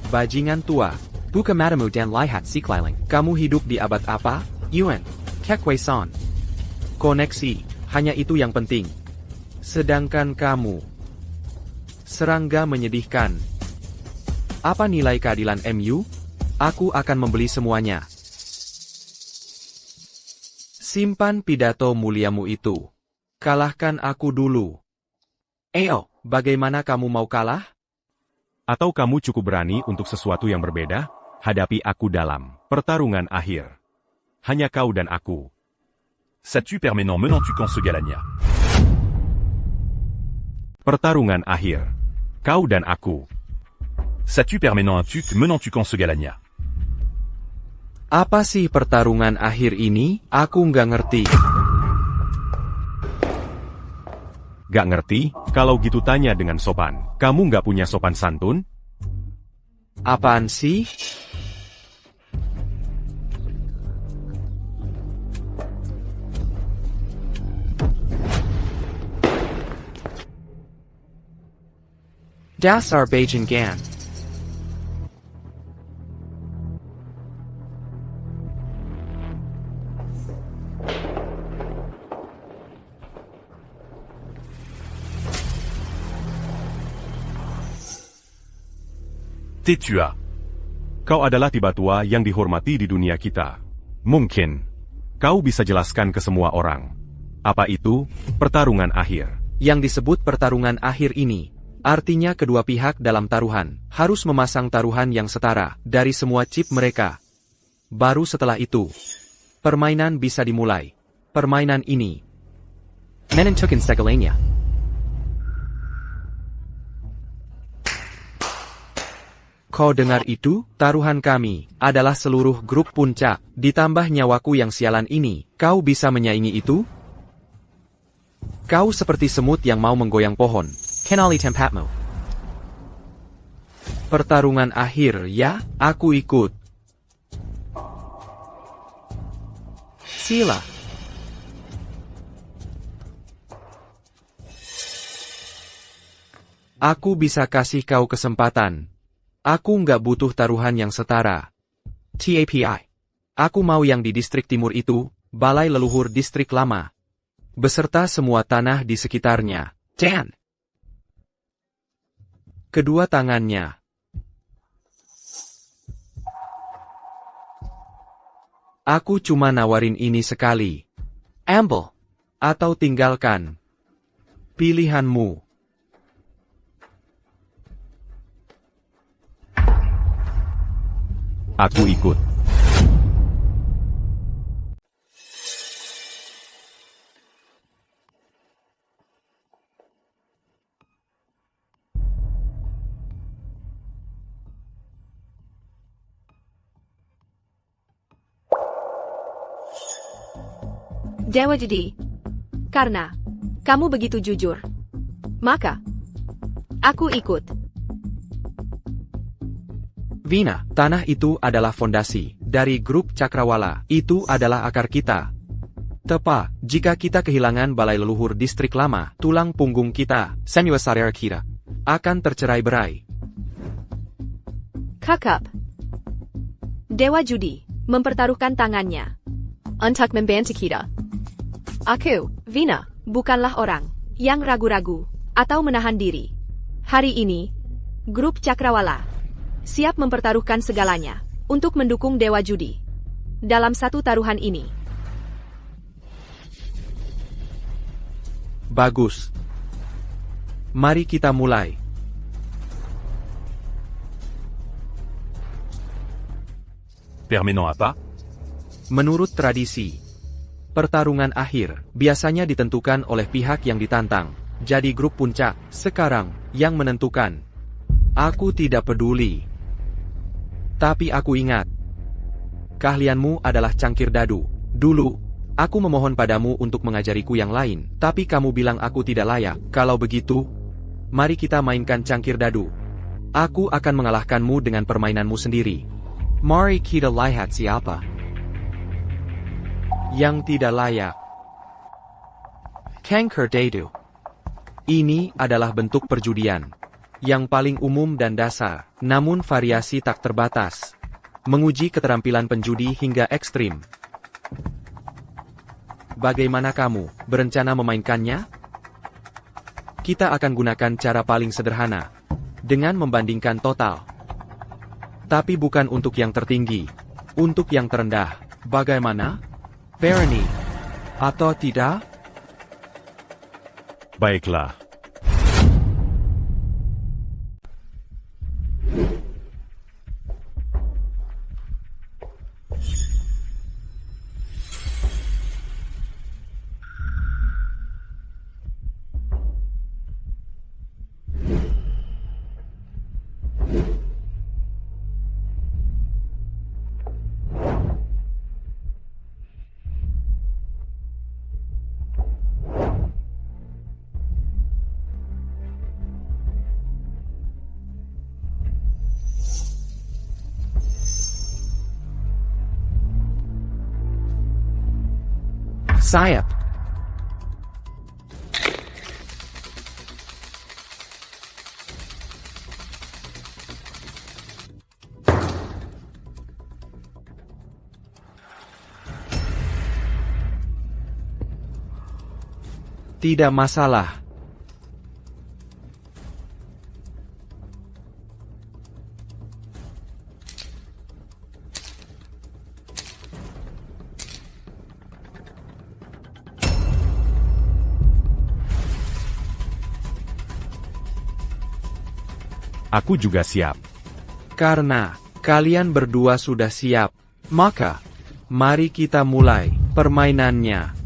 Bajingan tua, buka matamu dan lihat sekeliling. Kamu hidup di abad apa? Yuan, Kekweson. Koneksi, hanya itu yang penting. Sedangkan kamu, serangga menyedihkan. Apa nilai keadilan MU? Aku akan membeli semuanya. Simpan pidato muliamu itu. Kalahkan aku dulu. Bagaimana kamu mau kalah? Atau kamu cukup berani untuk sesuatu yang berbeda? Hadapi aku dalam pertarungan akhir. Hanya kau dan aku. Sais-tu permanent menant-tu quand se Galania? Pertarungan akhir. Kau dan aku. Sais-tu permanent menant-tu quand se Galania? Apa sih pertarungan akhir ini? Aku nggak ngerti. Gak ngerti? Kalau gitu tanya dengan sopan. Kamu gak punya sopan santun? Apaan sih? Dasar Bajingan. Tetua. Kau adalah tiba tua yang dihormati di dunia kita. Mungkin kau bisa jelaskan ke semua orang. Apa itu pertarungan akhir? Yang disebut pertarungan akhir ini, artinya kedua pihak dalam taruhan harus memasang taruhan yang setara dari semua chip mereka. Baru setelah itu, permainan bisa dimulai. Permainan ini menentukan segalanya. Kau dengar itu? Taruhan kami adalah seluruh grup puncak, ditambah nyawaku yang sialan ini. Kau bisa menyaingi itu? Kau seperti semut yang mau menggoyang pohon. Kenali tempatmu. Pertarungan akhir ya, aku ikut. Sila. Aku bisa kasih kau kesempatan. Aku nggak butuh taruhan yang setara. TAPI. Aku mau yang di distrik timur itu, balai leluhur distrik lama. Beserta semua tanah di sekitarnya. Dan kedua tangannya. Aku cuma nawarin ini sekali. Ambil. Atau tinggalkan. Pilihanmu. Aku ikut. Dewa Judi. Karena kamu begitu jujur, maka aku ikut. Vina, tanah itu adalah fondasi dari grup Cakrawala. Itu adalah akar kita. Tepa, jika kita kehilangan balai leluhur distrik lama, tulang punggung kita, Senua Sarera kita, akan tercerai-berai. Kakap. Dewa Judi mempertaruhkan tangannya untuk membantu kita. Aku, Vina, bukanlah orang yang ragu-ragu atau menahan diri. Hari ini, grup Cakrawala siap mempertaruhkan segalanya untuk mendukung Dewa Judi dalam satu taruhan ini. Bagus. Mari kita mulai. Permanent apa? Menurut tradisi, Pertarungan akhir biasanya ditentukan oleh pihak yang ditantang. Jadi grup puncak sekarang yang menentukan. Aku tidak peduli. Tapi aku ingat. Keahlianmu adalah cangkir dadu. Dulu, aku memohon padamu untuk mengajariku yang lain, tapi kamu bilang aku tidak layak. Kalau begitu, mari kita mainkan cangkir dadu. Aku akan mengalahkanmu dengan permainanmu sendiri. Mari kita lihat siapa yang tidak layak. Cangkir dadu. Ini adalah bentuk perjudian yang paling umum dan dasar, namun variasi tak terbatas. Menguji keterampilan penjudi hingga ekstrim. Bagaimana kamu berencana memainkannya? Kita akan gunakan cara paling sederhana, dengan membandingkan total. Tapi bukan untuk yang tertinggi, untuk yang terendah. Bagaimana? Barony, atau tidak? Baiklah. Sayap. Tidak masalah. Aku juga siap. Karena kalian berdua sudah siap, maka mari kita mulai permainannya.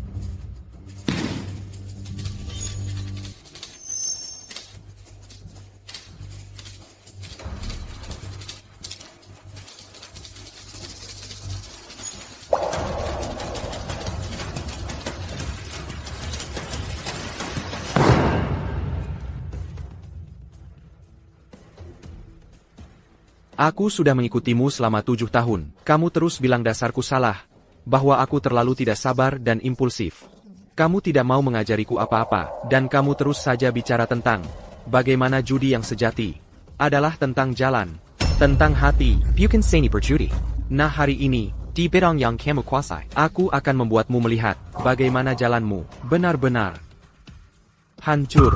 Aku sudah mengikutimu selama 7 tahun. Kamu terus bilang dasarku salah, bahwa aku terlalu tidak sabar dan impulsif. Kamu tidak mau mengajariku apa-apa, dan kamu terus saja bicara tentang bagaimana judi yang sejati adalah tentang jalan, tentang hati. Bukan seni berjudi. Nah hari ini, di bidang yang kamu kuasai, aku akan membuatmu melihat bagaimana jalanmu benar-benar hancur.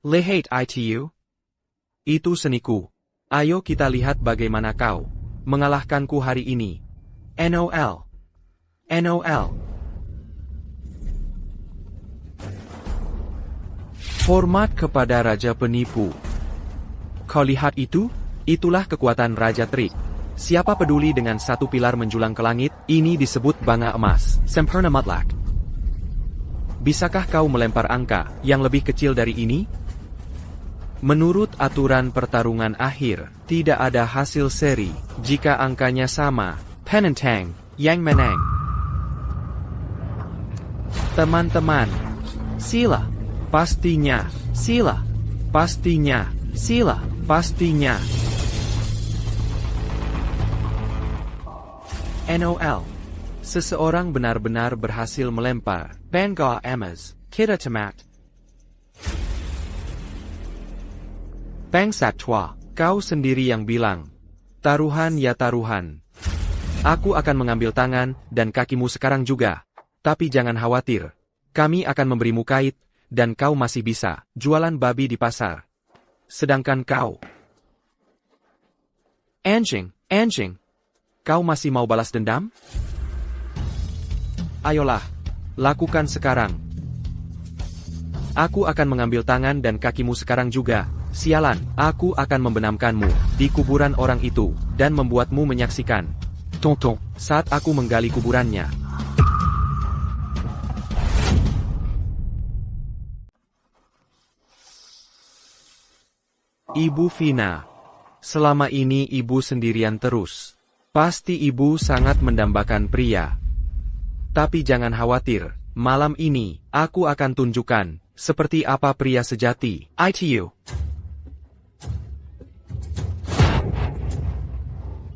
Lihat itu? Itu seniku. Ayo kita lihat bagaimana kau mengalahkanku hari ini. NOL. NOL. Hormat kepada Raja Penipu. Kau lihat itu? Itulah kekuatan Raja Trik. Siapa peduli dengan satu pilar menjulang ke langit? Ini disebut banga emas. Sempurna mutlak. Bisakah kau melempar angka yang lebih kecil dari ini? Menurut aturan pertarungan akhir, tidak ada hasil seri jika angkanya sama. Penentang, yang menang. Teman-teman, sila, pastinya, sila, pastinya, sila, pastinya. NOL. Seseorang benar-benar berhasil melempar banga emas. Kita temat. Bangsat tua, kau sendiri yang bilang. Taruhan ya taruhan. Aku akan mengambil tangan dan kakimu sekarang juga. Tapi jangan khawatir. Kami akan memberimu kait, dan kau masih bisa jualan babi di pasar. Sedangkan kau, anjing, Anjing, kau masih mau balas dendam? Ayolah, lakukan sekarang. Aku akan mengambil tangan dan kakimu sekarang juga. Sialan, aku akan membenamkanmu di kuburan orang itu dan membuatmu menyaksikan. Tonton, saat aku menggali kuburannya. Ibu Vina, selama ini ibu sendirian terus. Pasti ibu sangat mendambakan pria. Tapi jangan khawatir, malam ini aku akan tunjukkan seperti apa pria sejati. ITU.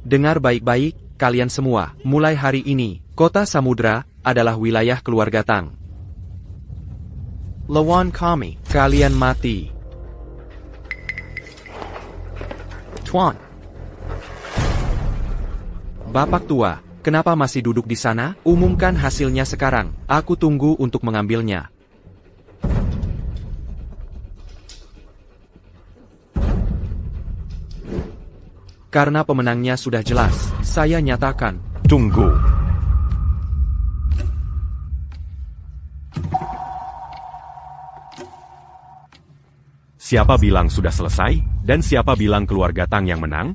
Dengar baik-baik, kalian semua. Mulai hari ini, Kota Samudra adalah wilayah keluarga Tang. Lawan kami, kalian mati. Tuan. Bapak tua, kenapa masih duduk di sana? Umumkan hasilnya sekarang. Aku tunggu untuk mengambilnya. Karena pemenangnya sudah jelas, saya nyatakan. Tunggu. Siapa bilang sudah selesai? Dan siapa bilang keluarga Tang yang menang?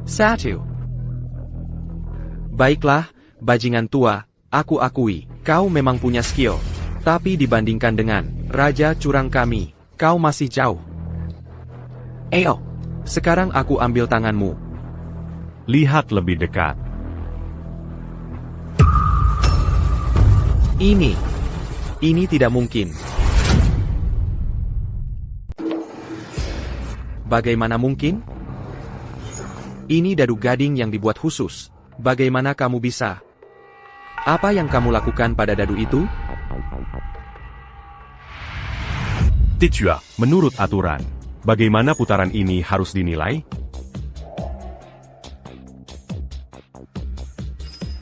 Satu. Baiklah, bajingan tua, aku akui, kau memang punya skill. Tapi dibandingkan dengan Raja Curang kami, kau masih jauh. Ayo, sekarang aku ambil tanganmu. Lihat lebih dekat. Ini tidak mungkin. Bagaimana mungkin? Ini dadu gading yang dibuat khusus. Bagaimana kamu bisa? Apa yang kamu lakukan pada dadu itu? Titua, menurut aturan, bagaimana putaran ini harus dinilai?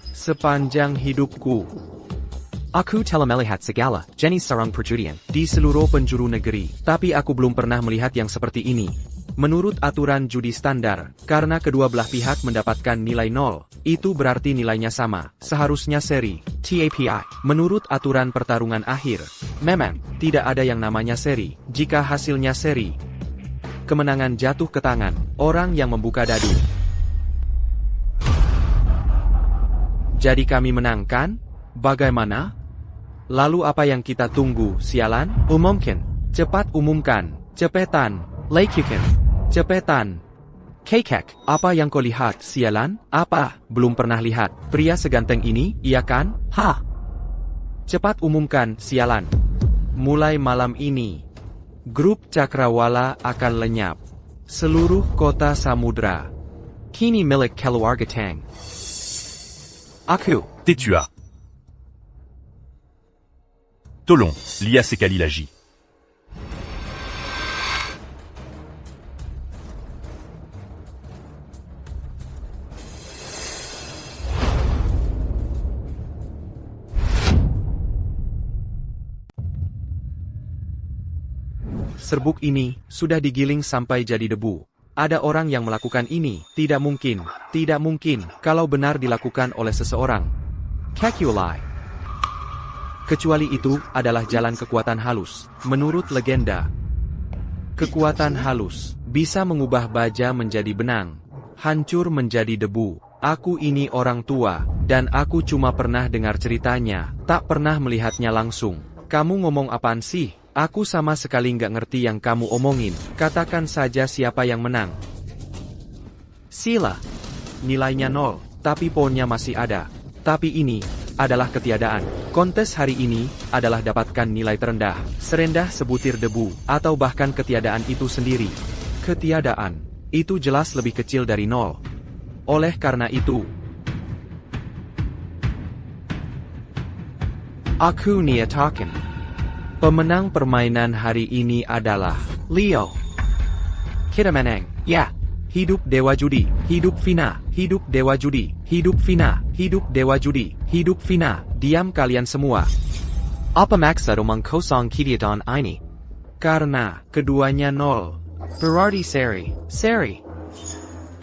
Sepanjang hidupku, aku telah melihat segala jenis sarang perjudian di seluruh penjuru negeri, tapi aku belum pernah melihat yang seperti ini. Menurut aturan judi standar, karena kedua belah pihak mendapatkan nilai 0, itu berarti nilainya sama, seharusnya seri, TAPI. Menurut aturan pertarungan akhir, memang, tidak ada yang namanya seri. Jika hasilnya seri, kemenangan jatuh ke tangan orang yang membuka dadu. Jadi kami menang kan? Bagaimana? Lalu apa yang kita tunggu, sialan? Umumkan. Cepat umumkan. Cepetan. Lakukan. Cepetan. Kekek, apa yang kau lihat, sialan? Apa? Belum pernah lihat. Pria seganteng ini, iya kan? Hah? Cepat umumkan, sialan. Mulai malam ini, grup Cakrawala akan lenyap. Seluruh kota Samudra kini milik keluarga Tang. Aku. Titua. Tolong, Lia Sekali Laji. Serbuk ini sudah digiling sampai jadi debu. Ada orang yang melakukan ini. Tidak mungkin. Tidak mungkin kalau benar dilakukan oleh seseorang. Kakulai. Kecuali itu adalah jalan kekuatan halus. Menurut legenda, kekuatan halus bisa mengubah baja menjadi benang, hancur menjadi debu. Aku ini orang tua, dan aku cuma pernah dengar ceritanya, tak pernah melihatnya langsung. Kamu ngomong apaan sih? Aku sama sekali nggak ngerti yang kamu omongin. Katakan saja siapa yang menang. Sila. Nilainya 0, tapi poinnya masih ada. Tapi ini adalah ketiadaan. Kontes hari ini adalah dapatkan nilai terendah, serendah sebutir debu, atau bahkan ketiadaan itu sendiri. Ketiadaan itu jelas lebih kecil dari 0. Oleh karena itu, aku nyatakan pemenang permainan hari ini adalah Leo. Kita menang. Ya. Hidup Dewa Judi, hidup Vina, hidup Dewa Judi, hidup Vina, hidup Dewa Judi, hidup Vina. Diam kalian semua. Apa maksud omong kosong kejadian ini? Karena keduanya nol. Berarti seri.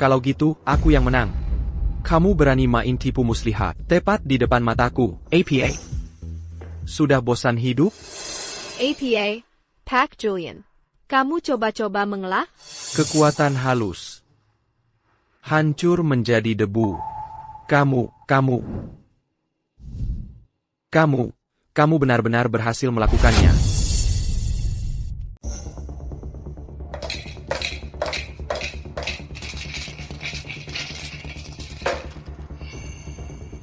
Kalau gitu, aku yang menang. Kamu berani main tipu muslihat, tepat di depan mataku. APA. Sudah bosan hidup? APA, Pak Julian. Kamu coba-coba mengelah? Kekuatan halus. Hancur menjadi debu. Kamu benar-benar berhasil melakukannya.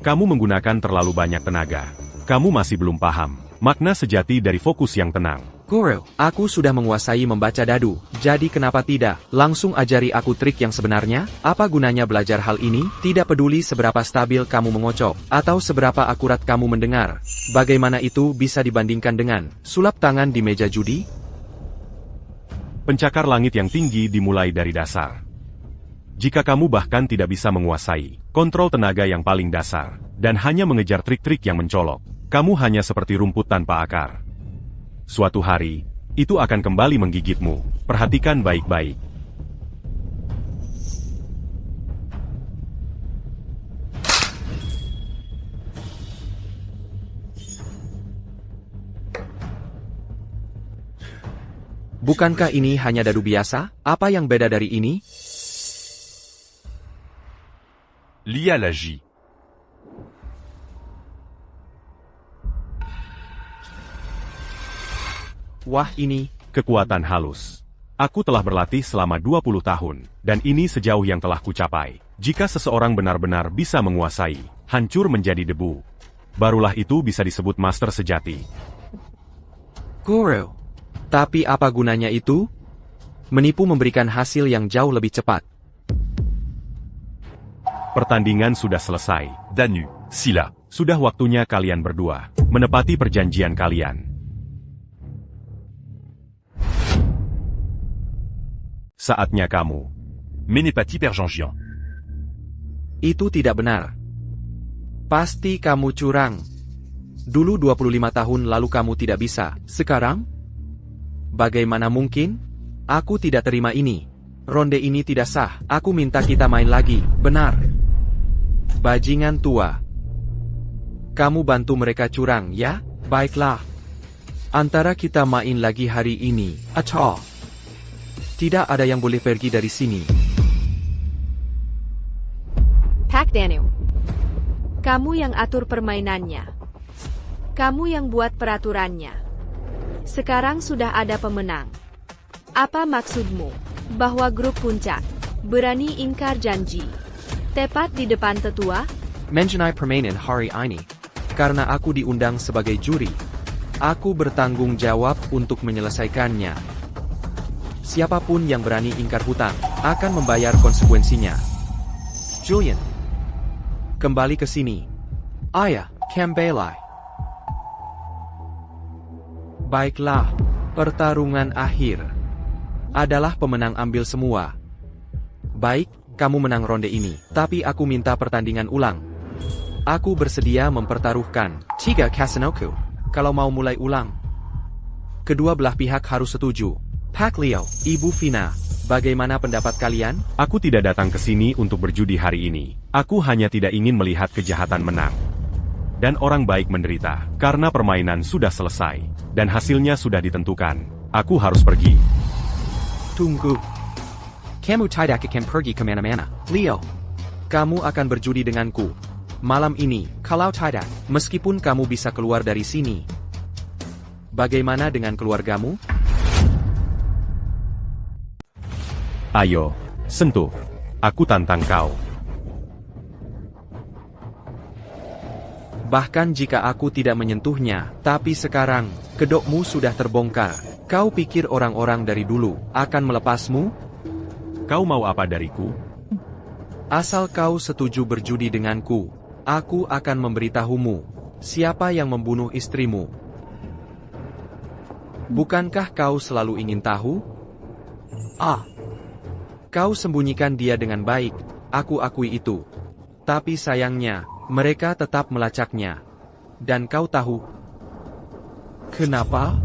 Kamu menggunakan terlalu banyak tenaga. Kamu masih belum paham makna sejati dari fokus yang tenang. Guru, aku sudah menguasai membaca dadu, jadi kenapa tidak langsung ajari aku trik yang sebenarnya? Apa gunanya belajar hal ini? Tidak peduli seberapa stabil kamu mengocok, atau seberapa akurat kamu mendengar. Bagaimana itu bisa dibandingkan dengan sulap tangan di meja judi? Pencakar langit yang tinggi dimulai dari dasar. Jika kamu bahkan tidak bisa menguasai kontrol tenaga yang paling dasar, dan hanya mengejar trik-trik yang mencolok, kamu hanya seperti rumput tanpa akar. Suatu hari, itu akan kembali menggigitmu. Perhatikan baik-baik. Bukankah ini hanya dadu biasa? Apa yang beda dari ini? Lia l'agit. Wah, ini Kekuatan halus. Aku telah berlatih selama 20 tahun, dan ini sejauh yang telah kucapai. Jika seseorang benar-benar bisa menguasai, hancur menjadi debu, barulah itu bisa disebut master sejati. Guru. Tapi apa gunanya itu? Menipu memberikan hasil yang jauh lebih cepat. Pertandingan sudah selesai. Danu, Sila. Sudah waktunya kalian berdua menepati perjanjian kalian. Saatnya kamu. Ménépati Perjanjian. Itu tidak benar. Pasti kamu curang. Dulu 25 tahun lalu kamu tidak bisa. Sekarang? Bagaimana mungkin? Aku tidak terima ini. Ronde ini tidak sah. Aku minta kita main lagi. Benar. Bajingan tua. Kamu bantu mereka curang, ya? Baiklah. Antara kita main lagi hari ini, atau tidak ada yang boleh pergi dari sini. Pak Danu. Kamu yang atur permainannya. Kamu yang buat peraturannya. Sekarang sudah ada pemenang. Apa maksudmu? Bahwa grup puncak berani ingkar janji tepat di depan tetua? Mengenai permainan hari ini, karena aku diundang sebagai juri, aku bertanggung jawab untuk menyelesaikannya. Siapapun yang berani ingkar hutang akan membayar konsekuensinya. Julian, kembali ke sini. Ayah, kembali. Baiklah, pertarungan akhir adalah pemenang ambil semua. Baik, kamu menang ronde ini, tapi aku minta pertandingan ulang. Aku bersedia mempertaruhkan 3 Kasanoku. Kalau mau mulai ulang, kedua belah pihak harus setuju. Pak Leo, Ibu Vina, bagaimana pendapat kalian? Aku tidak datang ke sini untuk berjudi hari ini. Aku hanya tidak ingin melihat kejahatan menang. Dan orang baik menderita, karena permainan sudah selesai. Dan hasilnya sudah ditentukan. Aku harus pergi. Tunggu. Kamu tidak akan pergi kemana-mana. Leo, kamu akan berjudi denganku. Malam ini, kalau tidak, meskipun kamu bisa keluar dari sini. Bagaimana dengan keluargamu? Ayo, sentuh. Aku tantang kau. Bahkan jika aku tidak menyentuhnya, tapi sekarang, kedokmu sudah terbongkar. Kau pikir orang-orang dari dulu akan melepasmu? Kau mau apa dariku? Asal kau setuju berjudi denganku, aku akan memberitahumu siapa yang membunuh istrimu. Bukankah kau selalu ingin tahu? Kau sembunyikan dia dengan baik, aku akui itu. Tapi sayangnya, mereka tetap melacaknya. Dan kau tahu kenapa?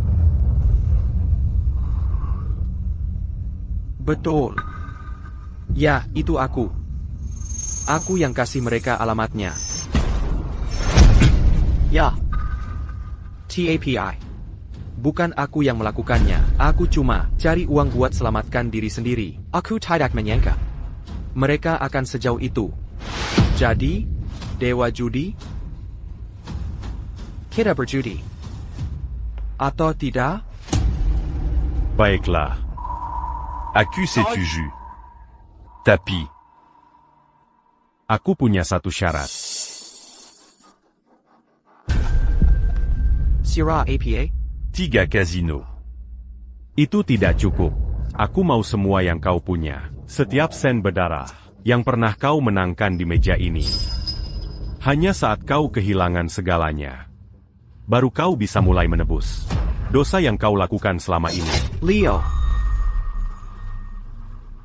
Betul. Ya, itu aku. Aku yang kasih mereka alamatnya. Ya. TAPI. Bukan aku yang melakukannya, aku cuma cari uang buat selamatkan diri sendiri. Aku tidak menyangka mereka akan sejauh itu. Jadi, Dewa Judi? Kita berjudi. Atau tidak? Baiklah. Accuse-tu jus? Tapi, Aku punya satu syarat. Sirah APA? 3 casino. Itu tidak cukup. Aku mau semua yang kau punya. Setiap sen berdarah yang pernah kau menangkan di meja ini. Hanya saat kau kehilangan segalanya, baru kau bisa mulai menebus dosa yang kau lakukan selama ini. Leo.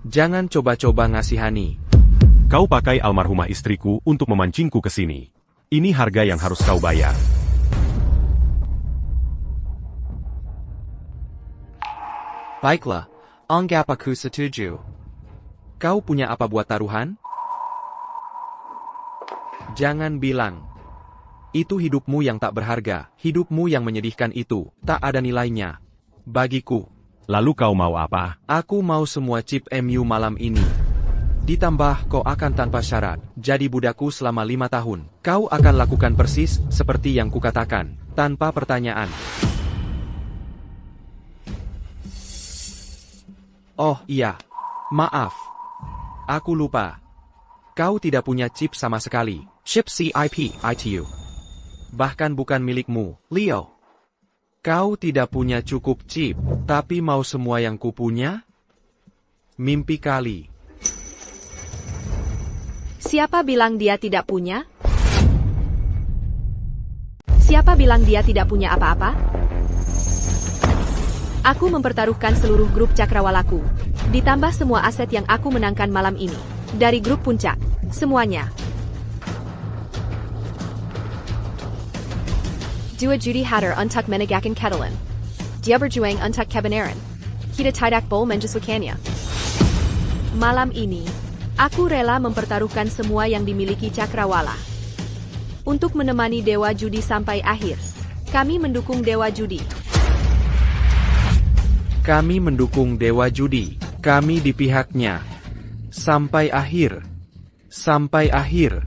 Jangan coba-coba ngasihani. Kau pakai almarhumah istriku untuk memancingku ke sini. Ini harga yang harus kau bayar. Baiklah, anggap aku setuju. Kau punya apa buat taruhan? Jangan bilang. Itu hidupmu yang tak berharga, hidupmu yang menyedihkan itu, tak ada nilainya. Bagiku. Lalu kau mau apa? Aku mau semua chip MU malam ini. Ditambah kau akan tanpa syarat, jadi budakku selama 5 tahun. Kau akan lakukan persis seperti yang kukatakan, tanpa pertanyaan. Oh iya, maaf. Aku lupa. Kau tidak punya chip sama sekali. Chip CIP ITU. Bahkan bukan milikmu, Leo. Kau tidak punya cukup chip, tapi mau semua yang kupunya? Mimpi kali. Siapa bilang dia tidak punya? Siapa bilang dia tidak punya apa-apa? Aku mempertaruhkan seluruh grup cakrawalaku, ditambah semua aset yang aku menangkan malam ini, dari grup puncak, semuanya. Dua judi hadir untuk menegakkan keadilan. Dia berjuang untuk kebenaran. Kita tidak boleh menjelaskannya. Malam ini, aku rela mempertaruhkan semua yang dimiliki cakrawala. Untuk menemani Dewa Judi sampai akhir. Kami mendukung Dewa Judi. Kami mendukung Dewa Judi. Kami di pihaknya. Sampai akhir. Sampai akhir.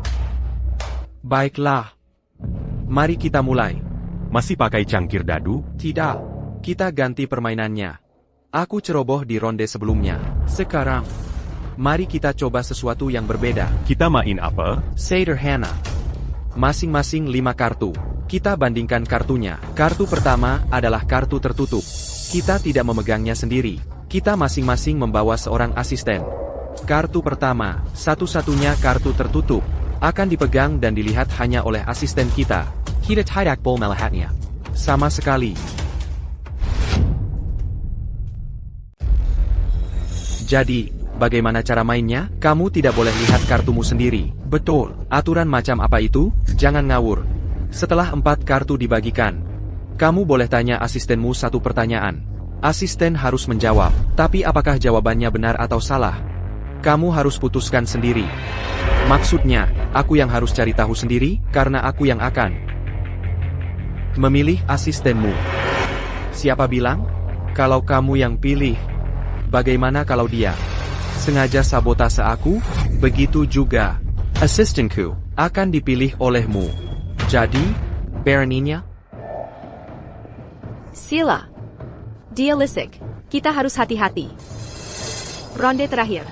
Baiklah. Mari kita mulai. Masih pakai cangkir dadu? Tidak. Kita ganti permainannya. Aku ceroboh di ronde sebelumnya. Sekarang, mari kita coba sesuatu yang berbeda. Kita main apa? Sederhana. Masing-masing 5 kartu. Kita bandingkan kartunya. Kartu pertama adalah kartu tertutup. Kita tidak memegangnya sendiri. Kita masing-masing membawa seorang asisten. Kartu pertama, satu-satunya kartu tertutup, akan dipegang dan dilihat hanya oleh asisten kita. Kita tidak boleh melihatnya. Sama sekali. Jadi, bagaimana cara mainnya? Kamu tidak boleh lihat kartumu sendiri. Betul. Aturan macam apa itu? Jangan ngawur. Setelah 4 kartu dibagikan, kamu boleh tanya asistenmu satu pertanyaan. Asisten harus menjawab, tapi apakah jawabannya benar atau salah? Kamu harus putuskan sendiri. Maksudnya, aku yang harus cari tahu sendiri, karena aku yang akan memilih asistenmu. Siapa bilang? Kalau kamu yang pilih, bagaimana kalau dia sengaja sabotase aku? Begitu juga, asistenku akan dipilih olehmu. Jadi, beraninya? Sila. Dia lisik. Kita harus hati-hati. Ronde terakhir.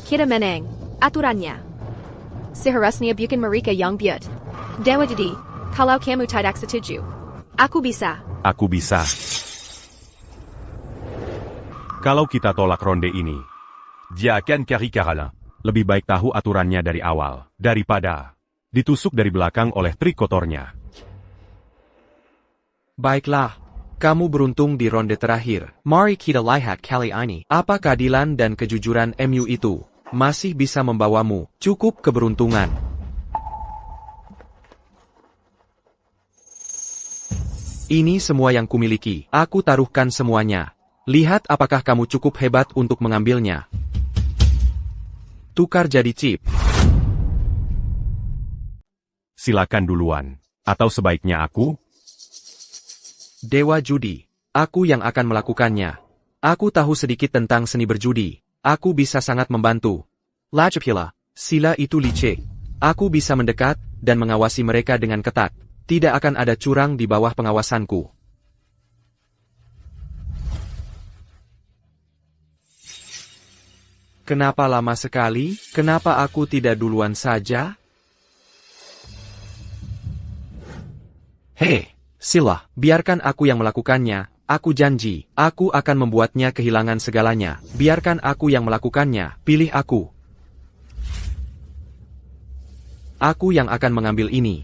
Kita menang. Aturannya. Seharusnya bukan mereka yang buat. Dewa Judi, kalau kamu tidak setuju. Aku bisa. Aku bisa. Kalau kita tolak ronde ini, dia akan cari Carolin. lebih baik tahu aturannya dari awal, daripada ditusuk dari belakang oleh trik kotornya. Baiklah. Kamu beruntung di ronde terakhir. Mari kita lihat kali ini. Apa keadilan dan kejujuran MU itu masih bisa membawamu cukup keberuntungan. Ini semua yang kumiliki. Aku taruhkan semuanya. Lihat apakah kamu cukup hebat untuk mengambilnya. Tukar jadi chip. Silakan duluan. Atau sebaiknya aku? Dewa judi. Aku yang akan melakukannya. Aku tahu sedikit tentang seni berjudi. Aku bisa sangat membantu. Lajapila, sila itu licik. Aku bisa mendekat dan mengawasi mereka dengan ketat. Tidak akan ada curang di bawah pengawasanku. Kenapa lama sekali? Kenapa aku tidak duluan saja? Hei, Sila, biarkan aku yang melakukannya. Aku janji, aku akan membuatnya kehilangan segalanya. Biarkan aku yang melakukannya. Pilih aku. Aku yang akan mengambil ini.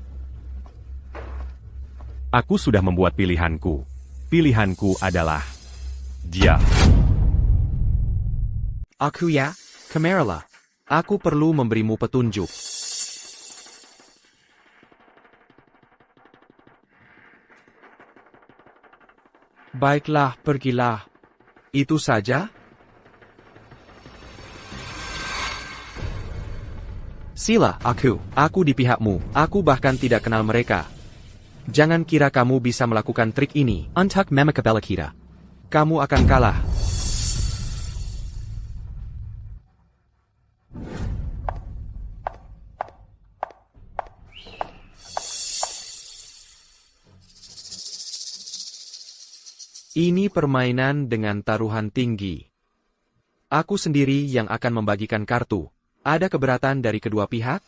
Aku sudah membuat pilihanku. Pilihanku adalah dia. Aku ya, Camarilla. Aku perlu memberimu petunjuk. Baiklah, pergilah. Itu saja? Sila, aku di pihakmu. Aku bahkan tidak kenal mereka. Jangan kira kamu bisa melakukan trik ini. Untuk memekabela kita. Kamu akan kalah. Ini permainan dengan taruhan tinggi. Aku sendiri yang akan membagikan kartu. Ada keberatan dari kedua pihak?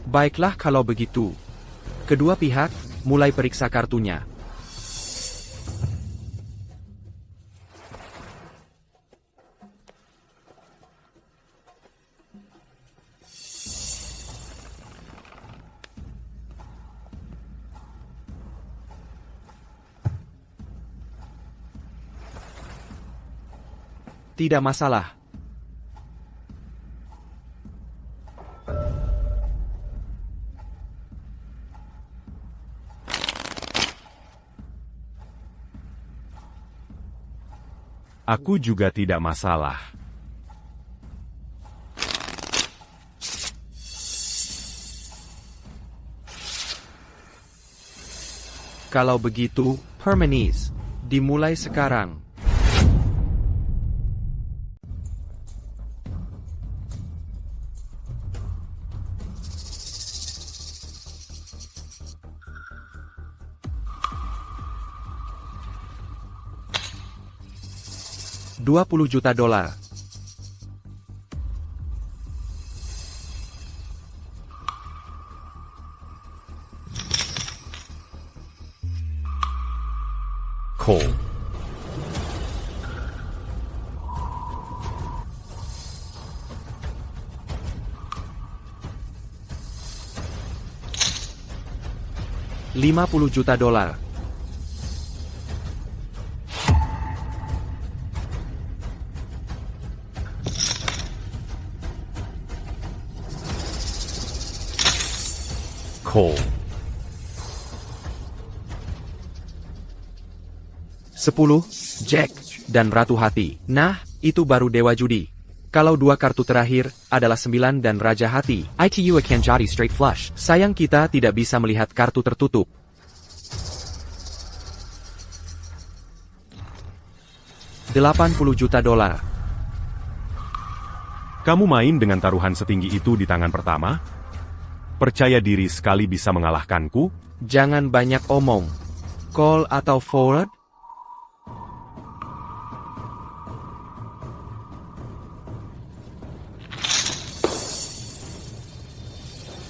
Baiklah kalau begitu. Kedua pihak mulai periksa kartunya. Tidak masalah. Aku juga tidak masalah. Kalau begitu, Hermes, dimulai sekarang. $20 juta. Cole. $50 juta. Cole. 10, Jack, dan Ratu Hati. Nah, itu baru Dewa Judi. Kalau dua kartu terakhir adalah 9 dan Raja Hati. Itu akan jadi straight flush. Sayang kita tidak bisa melihat kartu tertutup. $80 juta. Kamu main dengan taruhan setinggi itu di tangan pertama? Percaya diri sekali bisa mengalahkanku? Jangan banyak omong. Call atau forward?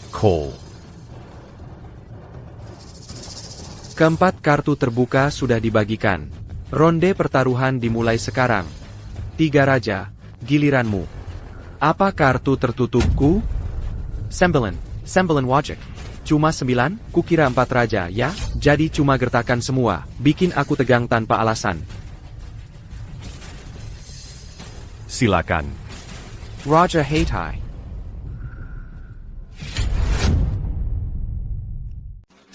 Cole. Keempat kartu terbuka sudah dibagikan. Ronde pertaruhan dimulai sekarang. 3 raja, giliranmu. Apa kartu tertutupku? Sembilan wajik. Cuma 9, kukira 4 raja ya, jadi cuma gertakan semua, bikin aku tegang tanpa alasan. Silakan. Raja Heitai.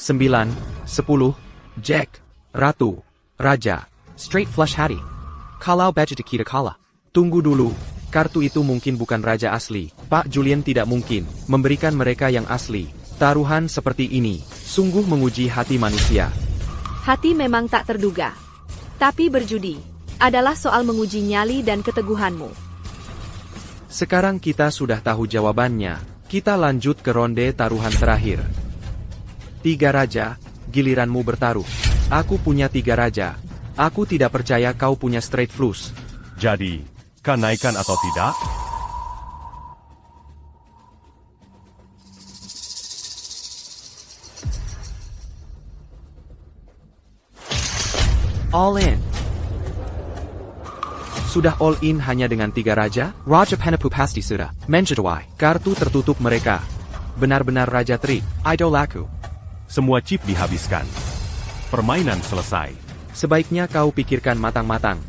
9, 10, Jack, Ratu, Raja, Straight Flush Hati. Kalau baca kita kalah. Tunggu dulu, kartu itu mungkin bukan raja asli. Pak Julian tidak mungkin memberikan mereka yang asli. Taruhan seperti ini, sungguh menguji hati manusia. Hati memang tak terduga. Tapi berjudi adalah soal menguji nyali dan keteguhanmu. Sekarang kita sudah tahu jawabannya. Kita lanjut ke ronde taruhan terakhir. 3 raja, giliranmu bertaruh. Aku punya 3 raja. Aku tidak percaya kau punya straight flush. Jadi, kau naikkan atau tidak? All in. Sudah all in hanya dengan 3 raja? Raja Penapu pasti sudah menjadwai kartu tertutup mereka. Benar-benar raja trik, idolaku. Semua chip dihabiskan. Permainan selesai. Sebaiknya kau pikirkan matang-matang.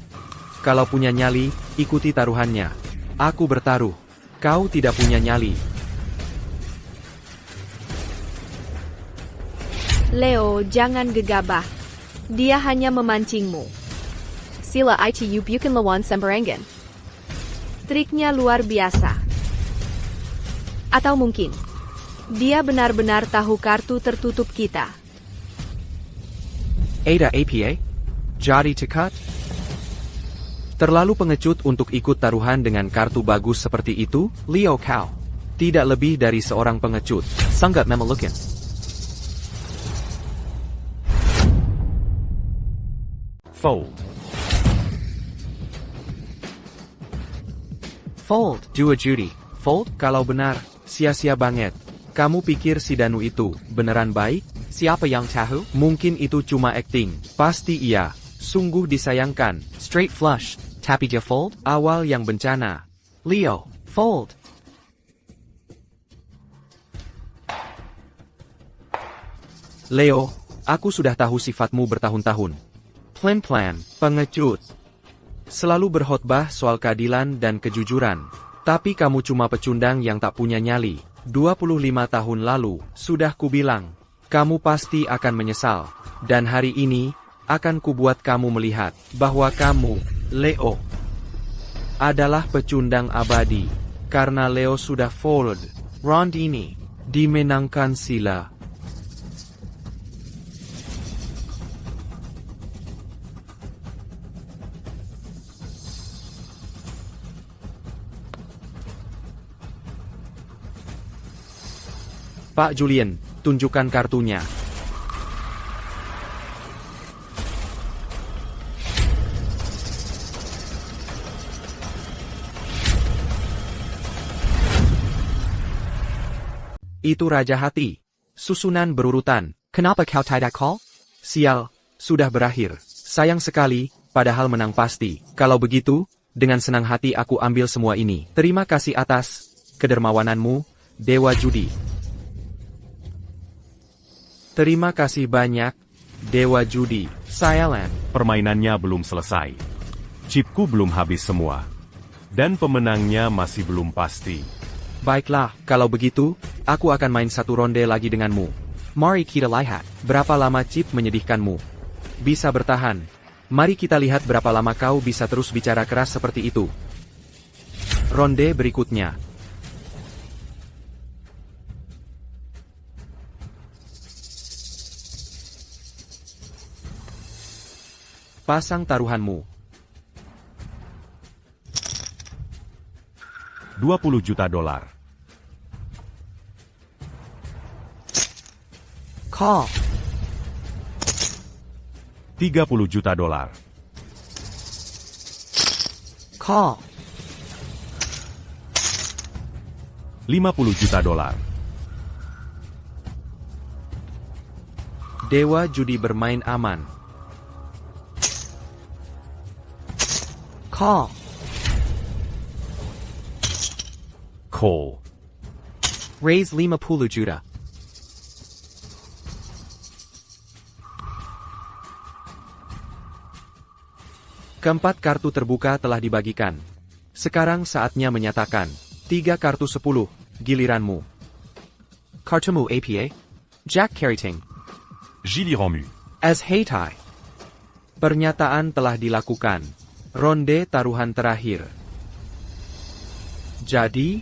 Kalau punya nyali, ikuti taruhannya. Aku bertaruh. Kau tidak punya nyali. Leo, jangan gegabah. Dia hanya memancingmu. Sila itu bukan lawan sembarangan. Triknya luar biasa. Atau mungkin dia benar-benar tahu kartu tertutup kita. Ada APA? Jadi tekat? Terlalu pengecut untuk ikut taruhan dengan kartu bagus seperti itu, Leo kau. Tidak lebih dari seorang pengecut. Sangat memalukan. Fold. Fold. 2 judi. Fold kalau benar. Sia-sia banget. Kamu pikir si Danu itu beneran baik? Siapa yang tahu? Mungkin itu cuma acting. Pasti iya. Sungguh disayangkan. Straight flush. Tapi dia fold? Awal yang bencana. Leo. Fold. Leo, aku sudah tahu sifatmu bertahun-tahun. Plan-plan, pengecut. Selalu berkhotbah soal keadilan dan kejujuran. Tapi kamu cuma pecundang yang tak punya nyali. 25 tahun lalu, sudah kubilang. Kamu pasti akan menyesal. Dan hari ini, akan kubuat kamu melihat bahwa kamu, Leo, adalah pecundang abadi. Karena Leo sudah fold. Round ini, dimenangkan sila. Pak Julian, tunjukkan kartunya. Itu Raja Hati. Susunan berurutan. Kenapa kau tidak call? Sial, sudah berakhir. Sayang sekali, padahal menang pasti. Kalau begitu, dengan senang hati aku ambil semua ini. Terima kasih atas kedermawananmu, Dewa Judi. Terima kasih banyak, Dewa Judi. Silent. Permainannya belum selesai. Chipku belum habis semua. Dan pemenangnya masih belum pasti. Baiklah, kalau begitu, aku akan main satu ronde lagi denganmu. Mari kita lihat, berapa lama chip menyedihkanmu. Bisa bertahan. Mari kita lihat berapa lama kau bisa terus bicara keras seperti itu. Ronde berikutnya. Pasang taruhanmu. 20 juta dolar. Call. 30 juta dolar. Call. 50 juta dolar. Dewa judi bermain aman. Call. Call. Raise 50 juta. Keempat kartu terbuka telah dibagikan. Sekarang saatnya menyatakan. 3 kartu 10, giliranmu. Kartumu APA. Jack Carrington. Gilly Ramu. As Heitai. Pernyataan telah dilakukan. Ronde taruhan terakhir. Jadi,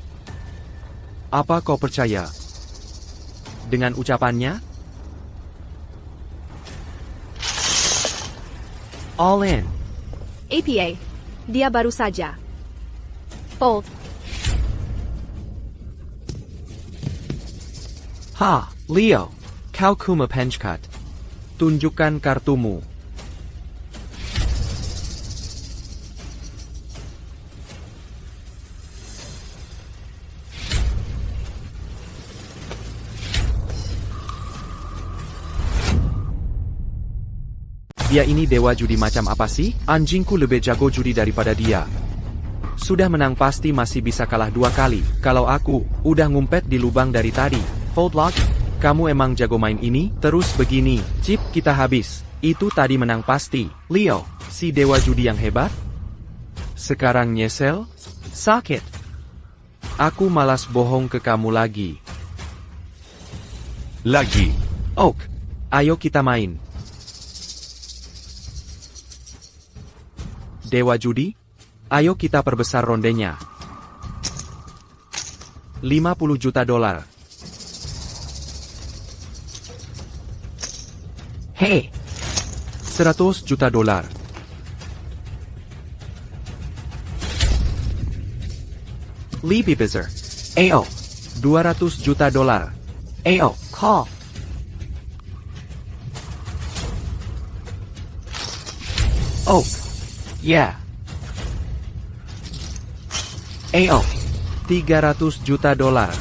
apa kau percaya dengan ucapannya? All in. APA. Dia baru saja. Fold. Ha, Leo. Kau kuma penchkat. Tunjukkan kartumu. Dia ini dewa judi macam apa sih? Anjingku lebih jago judi daripada dia. Sudah menang pasti masih bisa kalah 2 kali. Kalau aku, udah ngumpet di lubang dari tadi. Fold log. Kamu emang jago main ini? Terus begini. Chip, kita habis. Itu tadi menang pasti. Leo, si dewa judi yang hebat? Sekarang nyesel? Sakit. Aku malas bohong ke kamu lagi. Lagi. Oak, ayo kita main. Dewa judi? Ayo kita perbesar rondenya. 50 juta dolar. Hei! 100 juta dolar. Libby Bizzer. AO. 200 juta dolar. AO. Call. Oh. Yeah. AO. 300 juta dolar.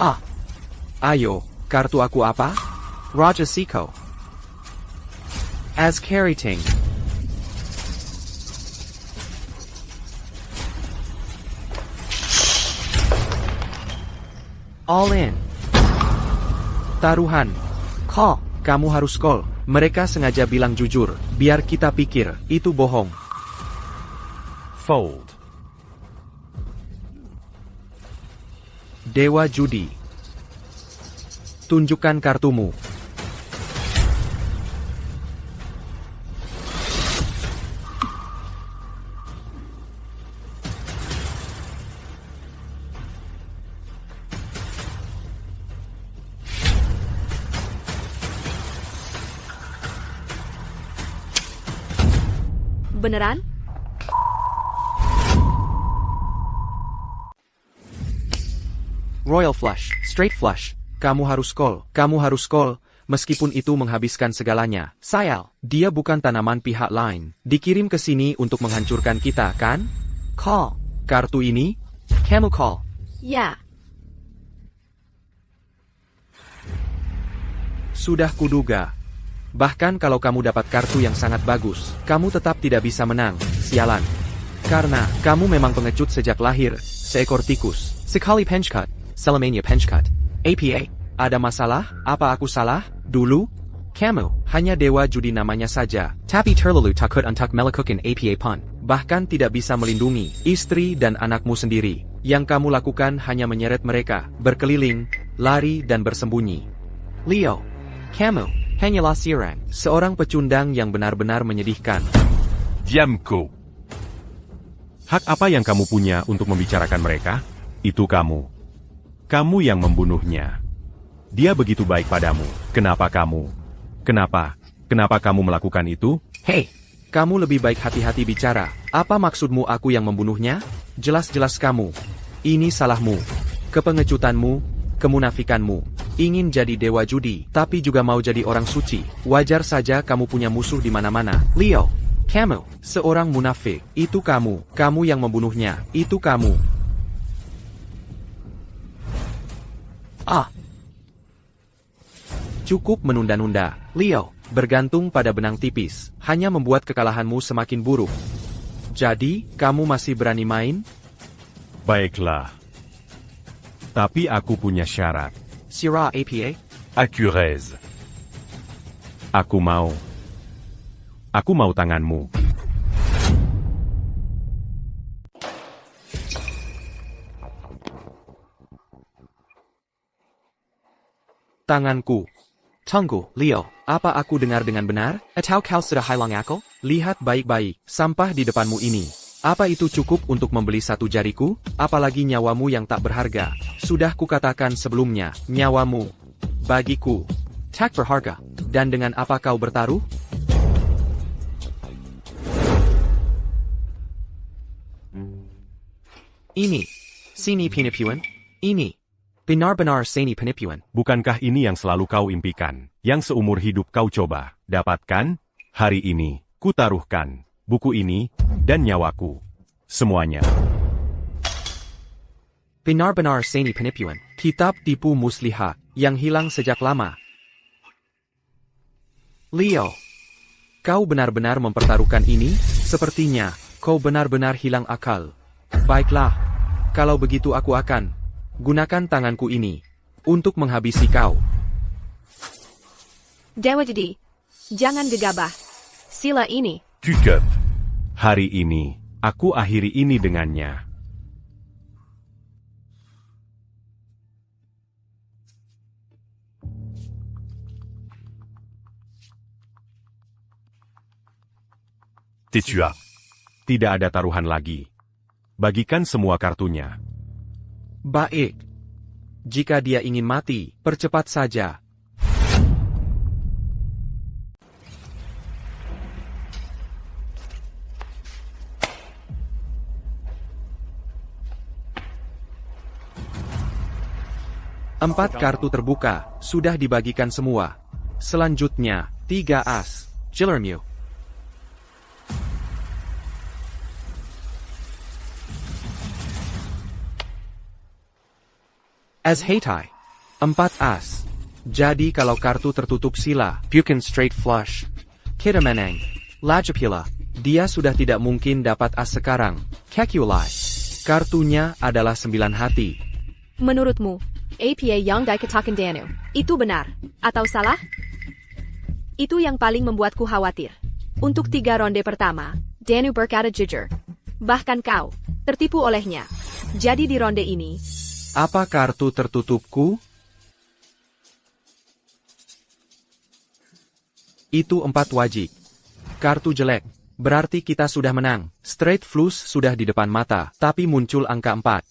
Ah. Ayo, kartu aku apa? Raja Siko. As Carrington. All in. Taruhan. Call. Kamu harus call. Mereka sengaja bilang jujur, biar kita pikir, itu bohong. Fold. Dewa judi. Tunjukkan kartumu. Beneran? Royal flush, straight flush. Kamu harus call, meskipun itu menghabiskan segalanya. Sayal, dia bukan tanaman pihak lain. Dikirim ke sini untuk menghancurkan kita, kan? Call. Kartu ini? Kamu call. Ya. Sudah kuduga. Bahkan kalau kamu dapat kartu yang sangat bagus, kamu tetap tidak bisa menang, sialan. Karena, kamu memang pengecut sejak lahir, seekor tikus. Sekali penchkat, selamanya penchkat. APA, ada masalah? Apa aku salah? Dulu? Kamu, hanya dewa judi namanya saja. Tapi terlalu takut untuk melakukan APA pun. Bahkan tidak bisa melindungi istri dan anakmu sendiri. Yang kamu lakukan hanya menyeret mereka, berkeliling, lari dan bersembunyi. Leo, kamu hanyalah seorang pecundang yang benar-benar menyedihkan. Diamco. Hak apa yang kamu punya untuk membicarakan mereka? Itu kamu. Kamu yang membunuhnya. Dia begitu baik padamu. Kenapa kamu? Kenapa kamu melakukan itu? Hei, kamu lebih baik hati-hati bicara. Apa maksudmu aku yang membunuhnya? Jelas-jelas kamu. Ini salahmu. Kepengecutanmu, kemunafikanmu. Ingin jadi dewa judi, tapi juga mau jadi orang suci. Wajar saja kamu punya musuh di mana-mana. Leo, kamu, seorang munafik. Itu kamu yang membunuhnya. Itu kamu. Ah, Cukup menunda-nunda, Leo. Bergantung pada benang tipis, hanya membuat kekalahanmu semakin buruk. Jadi, kamu masih berani main? Baiklah. Tapi aku punya syarat. Sirah APA? Accurez. Aku mau tanganmu. Tanganku. Tunggu, Leo. Apa aku dengar dengan benar? Atau kau sudah hilang akal? Lihat baik-baik, sampah di depanmu ini. Apa itu cukup untuk membeli satu jariku? Apalagi nyawamu yang tak berharga. Sudah kukatakan sebelumnya, nyawamu. Bagiku. Tak berharga. Dan dengan apa kau bertaruh? Ini. Sini penipuan. Ini. Benar-benar seni penipuan. Bukankah ini yang selalu kau impikan? Yang seumur hidup kau coba dapatkan? Hari ini, kutaruhkan buku ini dan nyawaku. Semuanya. Benar-benar seni penipuan. Kitab tipu muslihat yang hilang sejak lama. Leo. Kau benar-benar mempertaruhkan ini? Sepertinya, kau benar-benar hilang akal. Baiklah. Kalau begitu aku akan gunakan tanganku ini untuk menghabisi kau. Dewa Jadi, jangan gegabah. Sila ini. Tu-cup. Hari ini, aku akhiri ini dengannya. Tetua. Tidak ada taruhan lagi. Bagikan semua kartunya. Baik. Jika dia ingin mati, percepat saja. Empat kartu terbuka, sudah dibagikan semua. Selanjutnya, 3 as. Jillermew. As Heitai. 4 as. Jadi kalau kartu tertutup sila, Buchan straight flush. Kita menang. Lajapila. Dia sudah tidak mungkin dapat as sekarang. Kekulai. Kartunya adalah 9 hati. Menurutmu, APA yang dikatakan Danu, itu benar, atau salah? Itu yang paling membuatku khawatir. Untuk 3 ronde pertama, Danu berkata jujur. Bahkan kau, tertipu olehnya. Jadi di ronde ini, Apa kartu tertutupku? Itu 4 wajik. Kartu jelek. Berarti kita sudah menang. Straight flush sudah di depan mata, tapi muncul angka 4.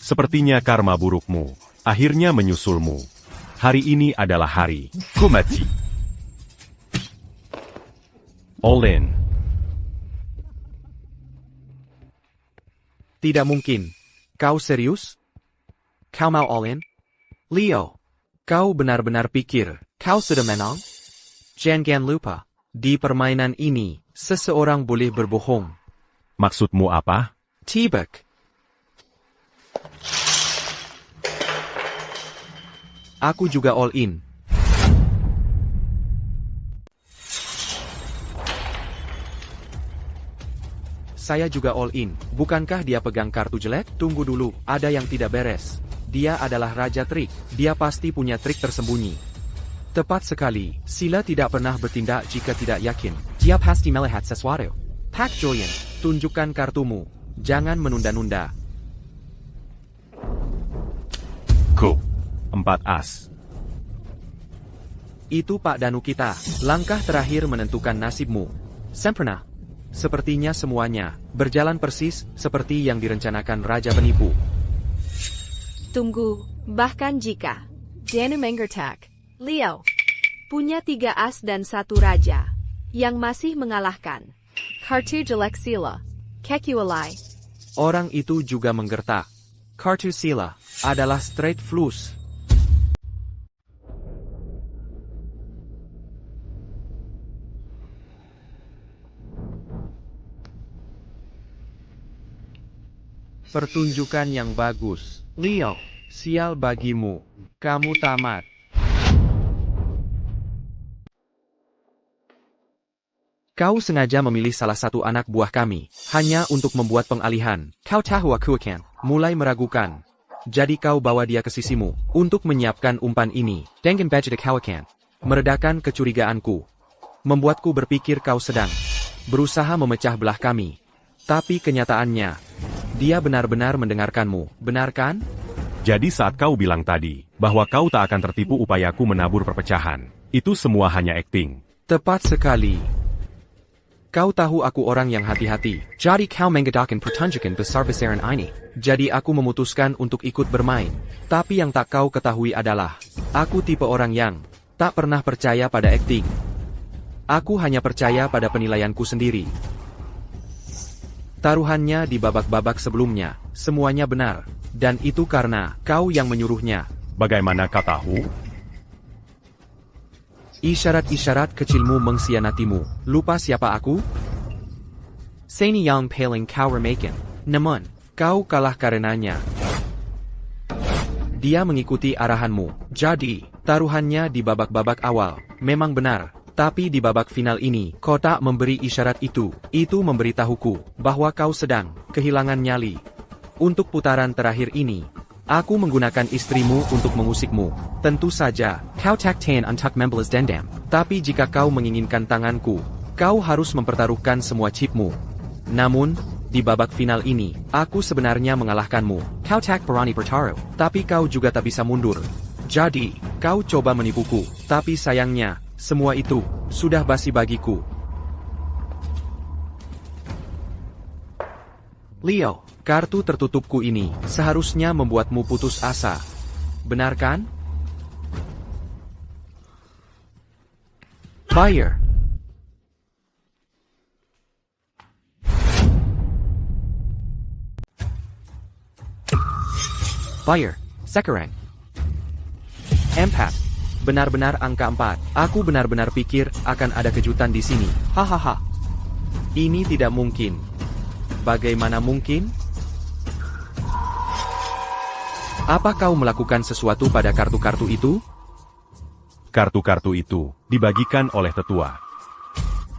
Sepertinya karma burukmu akhirnya menyusulmu. Hari ini adalah hari. Komati. All in. Tidak mungkin. Kau serius? Kau mau all in? Leo, kau benar-benar pikir kau sudah menang? Jangan lupa, di permainan ini, seseorang boleh berbohong. Maksudmu apa? Tibak. Aku juga all in. Saya juga all in. Bukankah dia pegang kartu jelek? Tunggu dulu, ada yang tidak beres. Dia adalah Raja Trik. Dia pasti punya trik tersembunyi. Tepat sekali, Sila tidak pernah bertindak jika tidak yakin. Dia pasti melihat sesuatu. Pak Julian, tunjukkan kartumu. Jangan menunda-nunda. Ko. 4 as. Itu Pak Danu kita. Langkah terakhir menentukan nasibmu. Sempurna. Sepertinya semuanya berjalan persis seperti yang direncanakan Raja Penipu. tunggu, bahkan jika Danu mengertak, Leo punya 3 as dan 1 raja yang masih mengalahkan kartu jelek Sila, Kekulai. Orang itu juga menggertak. Kartu Sila adalah straight flush. Pertunjukan yang bagus. Leo, Sial bagimu, kamu tamat. Kau sengaja memilih salah satu anak buah kami, hanya untuk membuat pengalihan. Kau tahu aku akan mulai meragukan. Jadi kau bawa dia ke sisimu, untuk menyiapkan umpan ini. Dengan budget kau akan meredakan kecurigaanku. Membuatku berpikir kau sedang berusaha memecah belah kami. Tapi kenyataannya, dia benar-benar mendengarkanmu, benar kan? Jadi saat kau bilang tadi, bahwa kau tak akan tertipu upayaku menabur perpecahan, itu semua hanya akting. Tepat sekali. Kau tahu aku orang yang hati-hati. Jadi kau mengadakan pertunjukan besar-besaran ini. Jadi aku memutuskan untuk ikut bermain. Tapi yang tak kau ketahui adalah, aku tipe orang yang tak pernah percaya pada akting. Aku hanya percaya pada penilaianku sendiri. Taruhannya di babak-babak sebelumnya, semuanya benar. Dan itu karena kau yang menyuruhnya. Bagaimana kau tahu? Isyarat-isyarat kecilmu mengkhianatimu. Lupa siapa aku? Seni yang paling kau remehkan. Namun, kau kalah karenanya. Dia mengikuti arahanmu. Jadi, taruhannya di babak-babak awal memang benar. Tapi di babak final ini, kau tak memberi isyarat itu. Itu memberitahuku bahwa kau sedang kehilangan nyali. Untuk putaran terakhir ini, aku menggunakan istrimu untuk mengusikmu. Tentu saja, kau takkan untuk membalas dendam. Tapi jika kau menginginkan tanganku, kau harus mempertaruhkan semua chipmu. Namun, di babak final ini, aku sebenarnya mengalahkanmu. Kau tak berani bertaruh, tapi kau juga tak bisa mundur. Jadi, kau coba menipuku, tapi sayangnya, semua itu sudah basi bagiku. Leo, kartu tertutupku ini seharusnya membuatmu putus asa. Benar kan? Fire. Fire. Sekarang. Empat. Benar-benar angka 4. Aku benar-benar pikir akan ada kejutan di sini. Hahaha. Ini tidak mungkin. Bagaimana mungkin? Apa kau melakukan sesuatu pada kartu-kartu itu? Kartu-kartu itu dibagikan oleh tetua.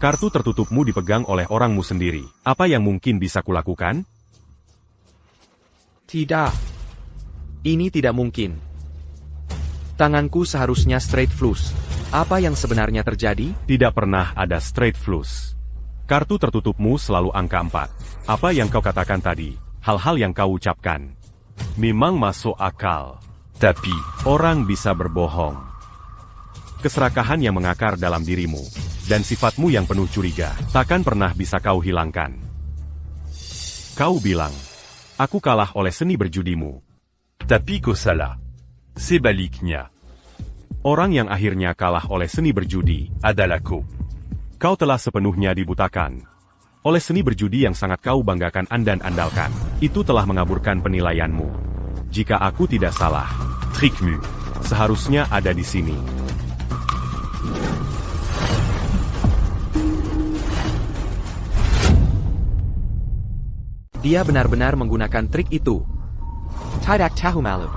Kartu tertutupmu dipegang oleh orangmu sendiri. Apa yang mungkin bisa kulakukan? Tidak. Ini tidak mungkin. Tanganku seharusnya straight flush. Apa yang sebenarnya terjadi? Tidak pernah ada straight flush. Kartu tertutupmu selalu angka 4. Apa yang kau katakan tadi, hal-hal yang kau ucapkan, memang masuk akal. Tapi, orang bisa berbohong. Keserakahan yang mengakar dalam dirimu, dan sifatmu yang penuh curiga, takkan pernah bisa kau hilangkan. Kau bilang, aku kalah oleh seni berjudimu. Tapi kau salah. Sebaliknya. Orang yang akhirnya kalah oleh seni berjudi adalah kau. Kau telah sepenuhnya dibutakan oleh seni berjudi yang sangat kau banggakan dan andalkan. Itu telah mengaburkan penilaianmu. Jika aku tidak salah, trikmu seharusnya ada di sini. Dia benar-benar menggunakan trik itu. Tidak tahu malu.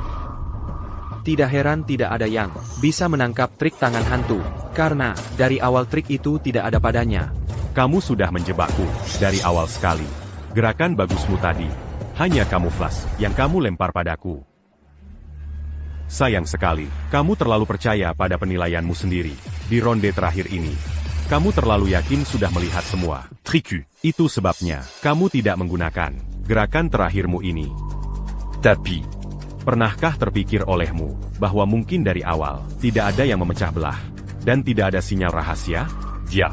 Tidak heran tidak ada yang bisa menangkap trik tangan hantu, karena dari awal trik itu tidak ada padanya. Kamu sudah menjebakku dari awal sekali. Gerakan bagusmu tadi hanya kamuflas yang kamu lempar padaku. Sayang sekali, kamu terlalu percaya pada penilaianmu sendiri. Di ronde terakhir ini, kamu terlalu yakin sudah melihat semua trikku. Itu sebabnya kamu tidak menggunakan gerakan terakhirmu ini. Tapi, pernahkah terpikir olehmu bahwa mungkin dari awal tidak ada yang memecah belah dan tidak ada sinyal rahasia? dia,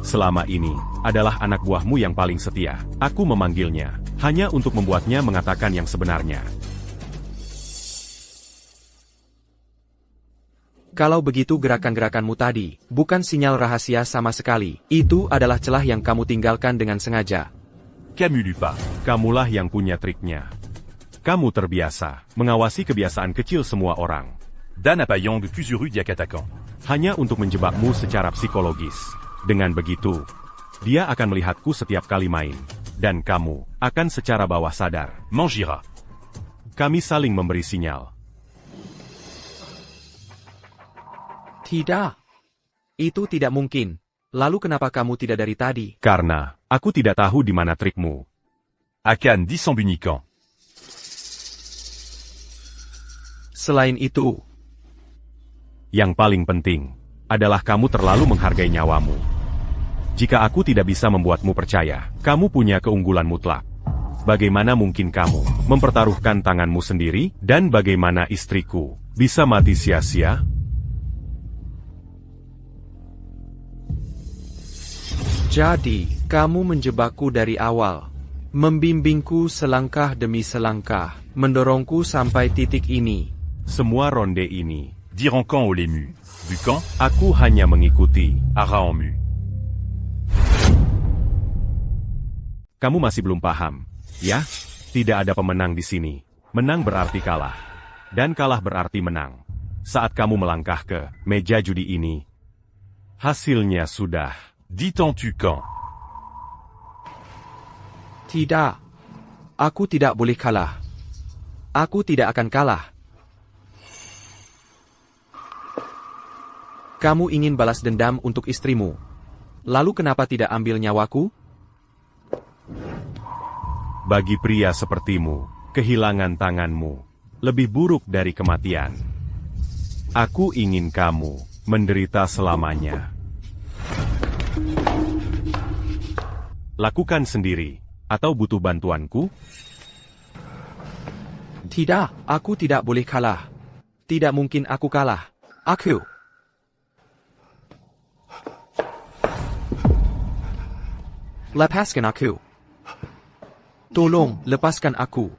Selama ini adalah anak buahmu yang paling setia. Aku memanggilnya hanya untuk membuatnya mengatakan yang sebenarnya. Kalau begitu gerakan-gerakanmu tadi bukan sinyal rahasia sama sekali. Itu adalah celah yang kamu tinggalkan dengan sengaja. Camus Lupin. Kamulah yang punya triknya. Kamu terbiasa mengawasi kebiasaan kecil semua orang. Dan Apayang de Kuzuru Diakatakan. Hanya untuk menjebakmu secara psikologis. Dengan begitu, dia akan melihatku setiap kali main. Dan kamu akan secara bawah sadar Mangira. kami saling memberi sinyal. Tidak. Itu tidak mungkin. Lalu kenapa kamu tidak dari tadi? Karena, aku tidak tahu di mana trikmu. Akan disembunyikan. Selain itu, Yang paling penting, adalah kamu terlalu menghargai nyawamu. Jika aku tidak bisa membuatmu percaya, kamu punya keunggulan mutlak. Bagaimana mungkin kamu mempertaruhkan tanganmu sendiri, dan bagaimana istriku bisa mati sia-sia? jadi kamu menjebakku dari awal. Membimbingku selangkah demi selangkah, mendorongku sampai titik ini. Semua ronde ini, D'Irancan au Lému. Bucan, aku hanya mengikuti. à Raomu. Kamu masih belum paham, ya? Tidak ada pemenang di sini. Menang berarti kalah. Dan kalah berarti menang. Saat kamu melangkah ke meja judi ini, hasilnya sudah. Dis-tu quand? Tidak. Aku tidak boleh kalah. Aku tidak akan kalah. Kamu ingin balas dendam untuk istrimu. Lalu kenapa tidak ambil nyawaku? Bagi pria sepertimu, kehilangan tanganmu lebih buruk dari kematian. Aku ingin kamu menderita selamanya. Lakukan sendiri, atau butuh bantuanku? Tidak, aku tidak boleh kalah. Tidak mungkin aku kalah. Aku. Lepaskan aku. Tolong, lepaskan aku.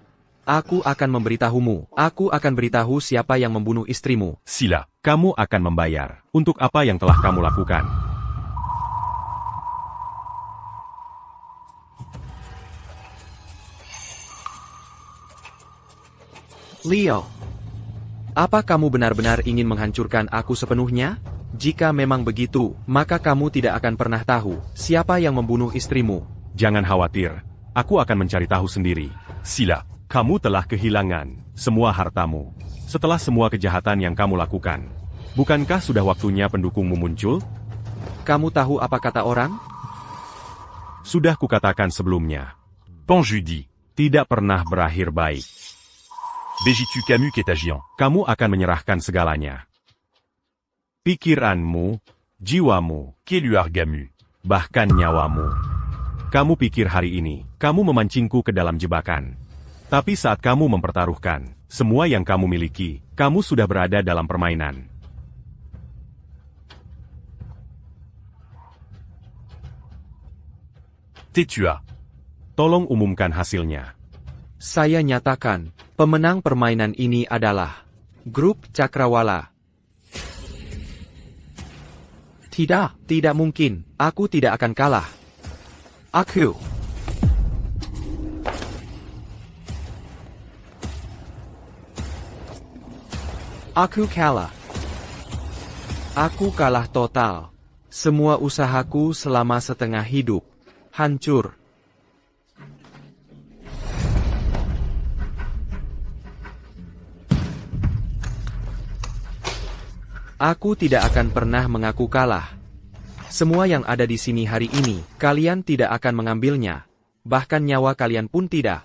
Aku akan memberitahumu. Aku akan beritahu siapa yang membunuh istrimu. Sila. Kamu akan membayar untuk apa yang telah kamu lakukan. Leo. Apa kamu benar-benar ingin menghancurkan aku sepenuhnya? Jika memang begitu, maka kamu tidak akan pernah tahu siapa yang membunuh istrimu. Jangan khawatir, aku akan mencari tahu sendiri. Sila. Kamu telah kehilangan semua hartamu setelah semua kejahatan yang kamu lakukan. Bukankah sudah waktunya pendukungmu muncul? Kamu tahu apa kata orang? Sudah kukatakan sebelumnya, Panjudi. tidak pernah berakhir baik. Bégitu Camus Kétagian. Kamu akan menyerahkan segalanya. Pikiranmu, jiwamu, Kéluar Gamu. bahkan nyawamu. Kamu pikir hari ini, kamu memancingku ke dalam jebakan. Tapi saat kamu mempertaruhkan semua yang kamu miliki, kamu sudah berada dalam permainan. Tetua. Tolong umumkan hasilnya. Saya nyatakan, pemenang permainan ini adalah Grup Cakrawala. Tidak mungkin. Aku tidak akan kalah. Aku. Aku kalah. Aku kalah total. Semua usahaku selama setengah hidup hancur. Aku tidak akan pernah mengaku kalah. Semua yang ada di sini hari ini, kalian tidak akan mengambilnya. Bahkan nyawa kalian pun tidak.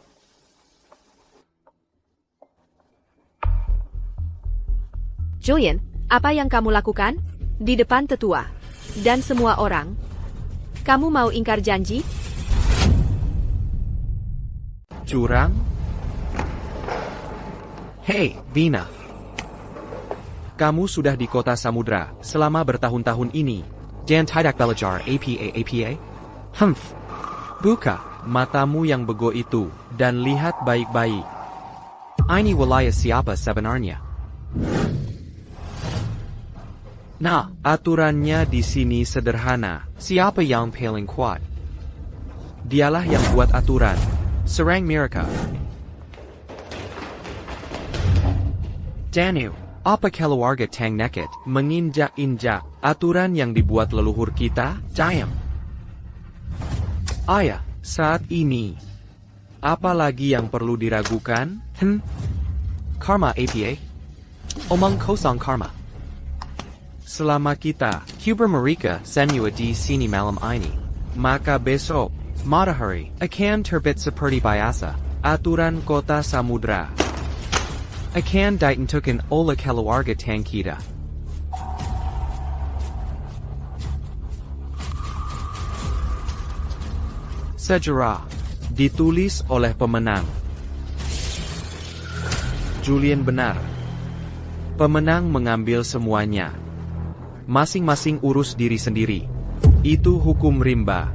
Julian, apa yang kamu lakukan? Di depan tetua. Dan semua orang. Kamu mau ingkar janji? Curang? Hei, Vina. Kamu sudah di kota samudra selama bertahun-tahun ini. Dan tidak belajar APA? Humph. Buka matamu yang bego itu dan lihat baik-baik. Ini wilayah siapa sebenarnya? Nah, aturannya di sini sederhana. Siapa yang paling kuat? Dialah yang buat aturan. Serang mereka. Danu. Apa keluarga Tang Neket menginjak-injak aturan yang dibuat leluhur kita? Diam. Ayah, saat ini, apa lagi yang perlu diragukan? Karma APA? Omong kosong karma. Selama kita, Huber mereka semua di sini malam ini. Maka besok, matahari akan terbit seperti biasa. Aturan kota samudra akan ditentukan oleh keluarga tan kita. Sejarah ditulis oleh pemenang. Julian benar. Pemenang mengambil semuanya. Masing-masing urus diri sendiri. Itu hukum rimba.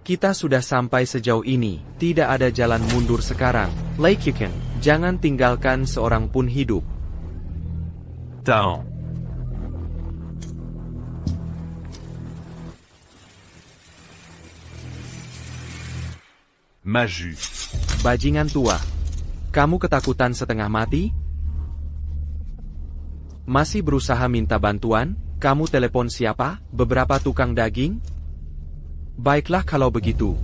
Kita sudah sampai sejauh ini, tidak ada jalan mundur sekarang. Laikyuken, jangan tinggalkan seorang pun hidup. Tahan. Maju. Bajingan tua. Kamu ketakutan setengah mati? Masih berusaha minta bantuan? Kamu telepon siapa? Beberapa tukang daging? Baiklah kalau begitu.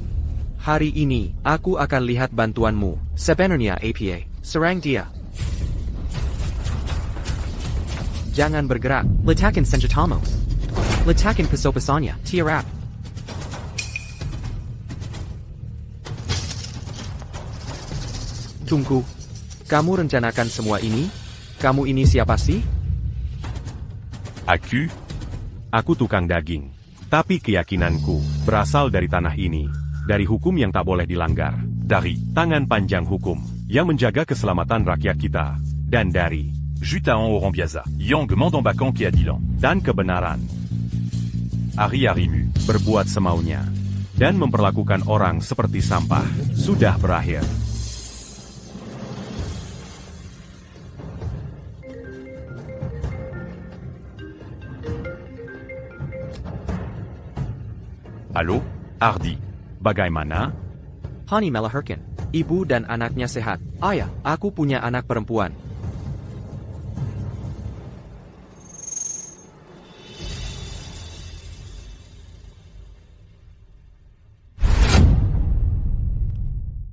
Hari ini, aku akan lihat bantuanmu. Sebenarnya APA, serang dia. Jangan bergerak. Letakin senjatamu. Letakin pisau-pisaunya. Tiarap. Tunggu. Kamu rencanakan semua ini? Kamu ini siapa sih? Aku tukang daging. Tapi keyakinanku berasal dari tanah ini, dari hukum yang tak boleh dilanggar, dari tangan panjang hukum yang menjaga keselamatan rakyat kita, dan dari Jutaon Orambiaza, Yang Mandambakan Keadilan, dan kebenaran. Ari Arimu, Berbuat semaunya dan memperlakukan orang seperti sampah sudah berakhir. Halo, Ardi. Bagaimana? Hani Melahirkan. Ibu dan anaknya sehat. Ayah, aku punya anak perempuan.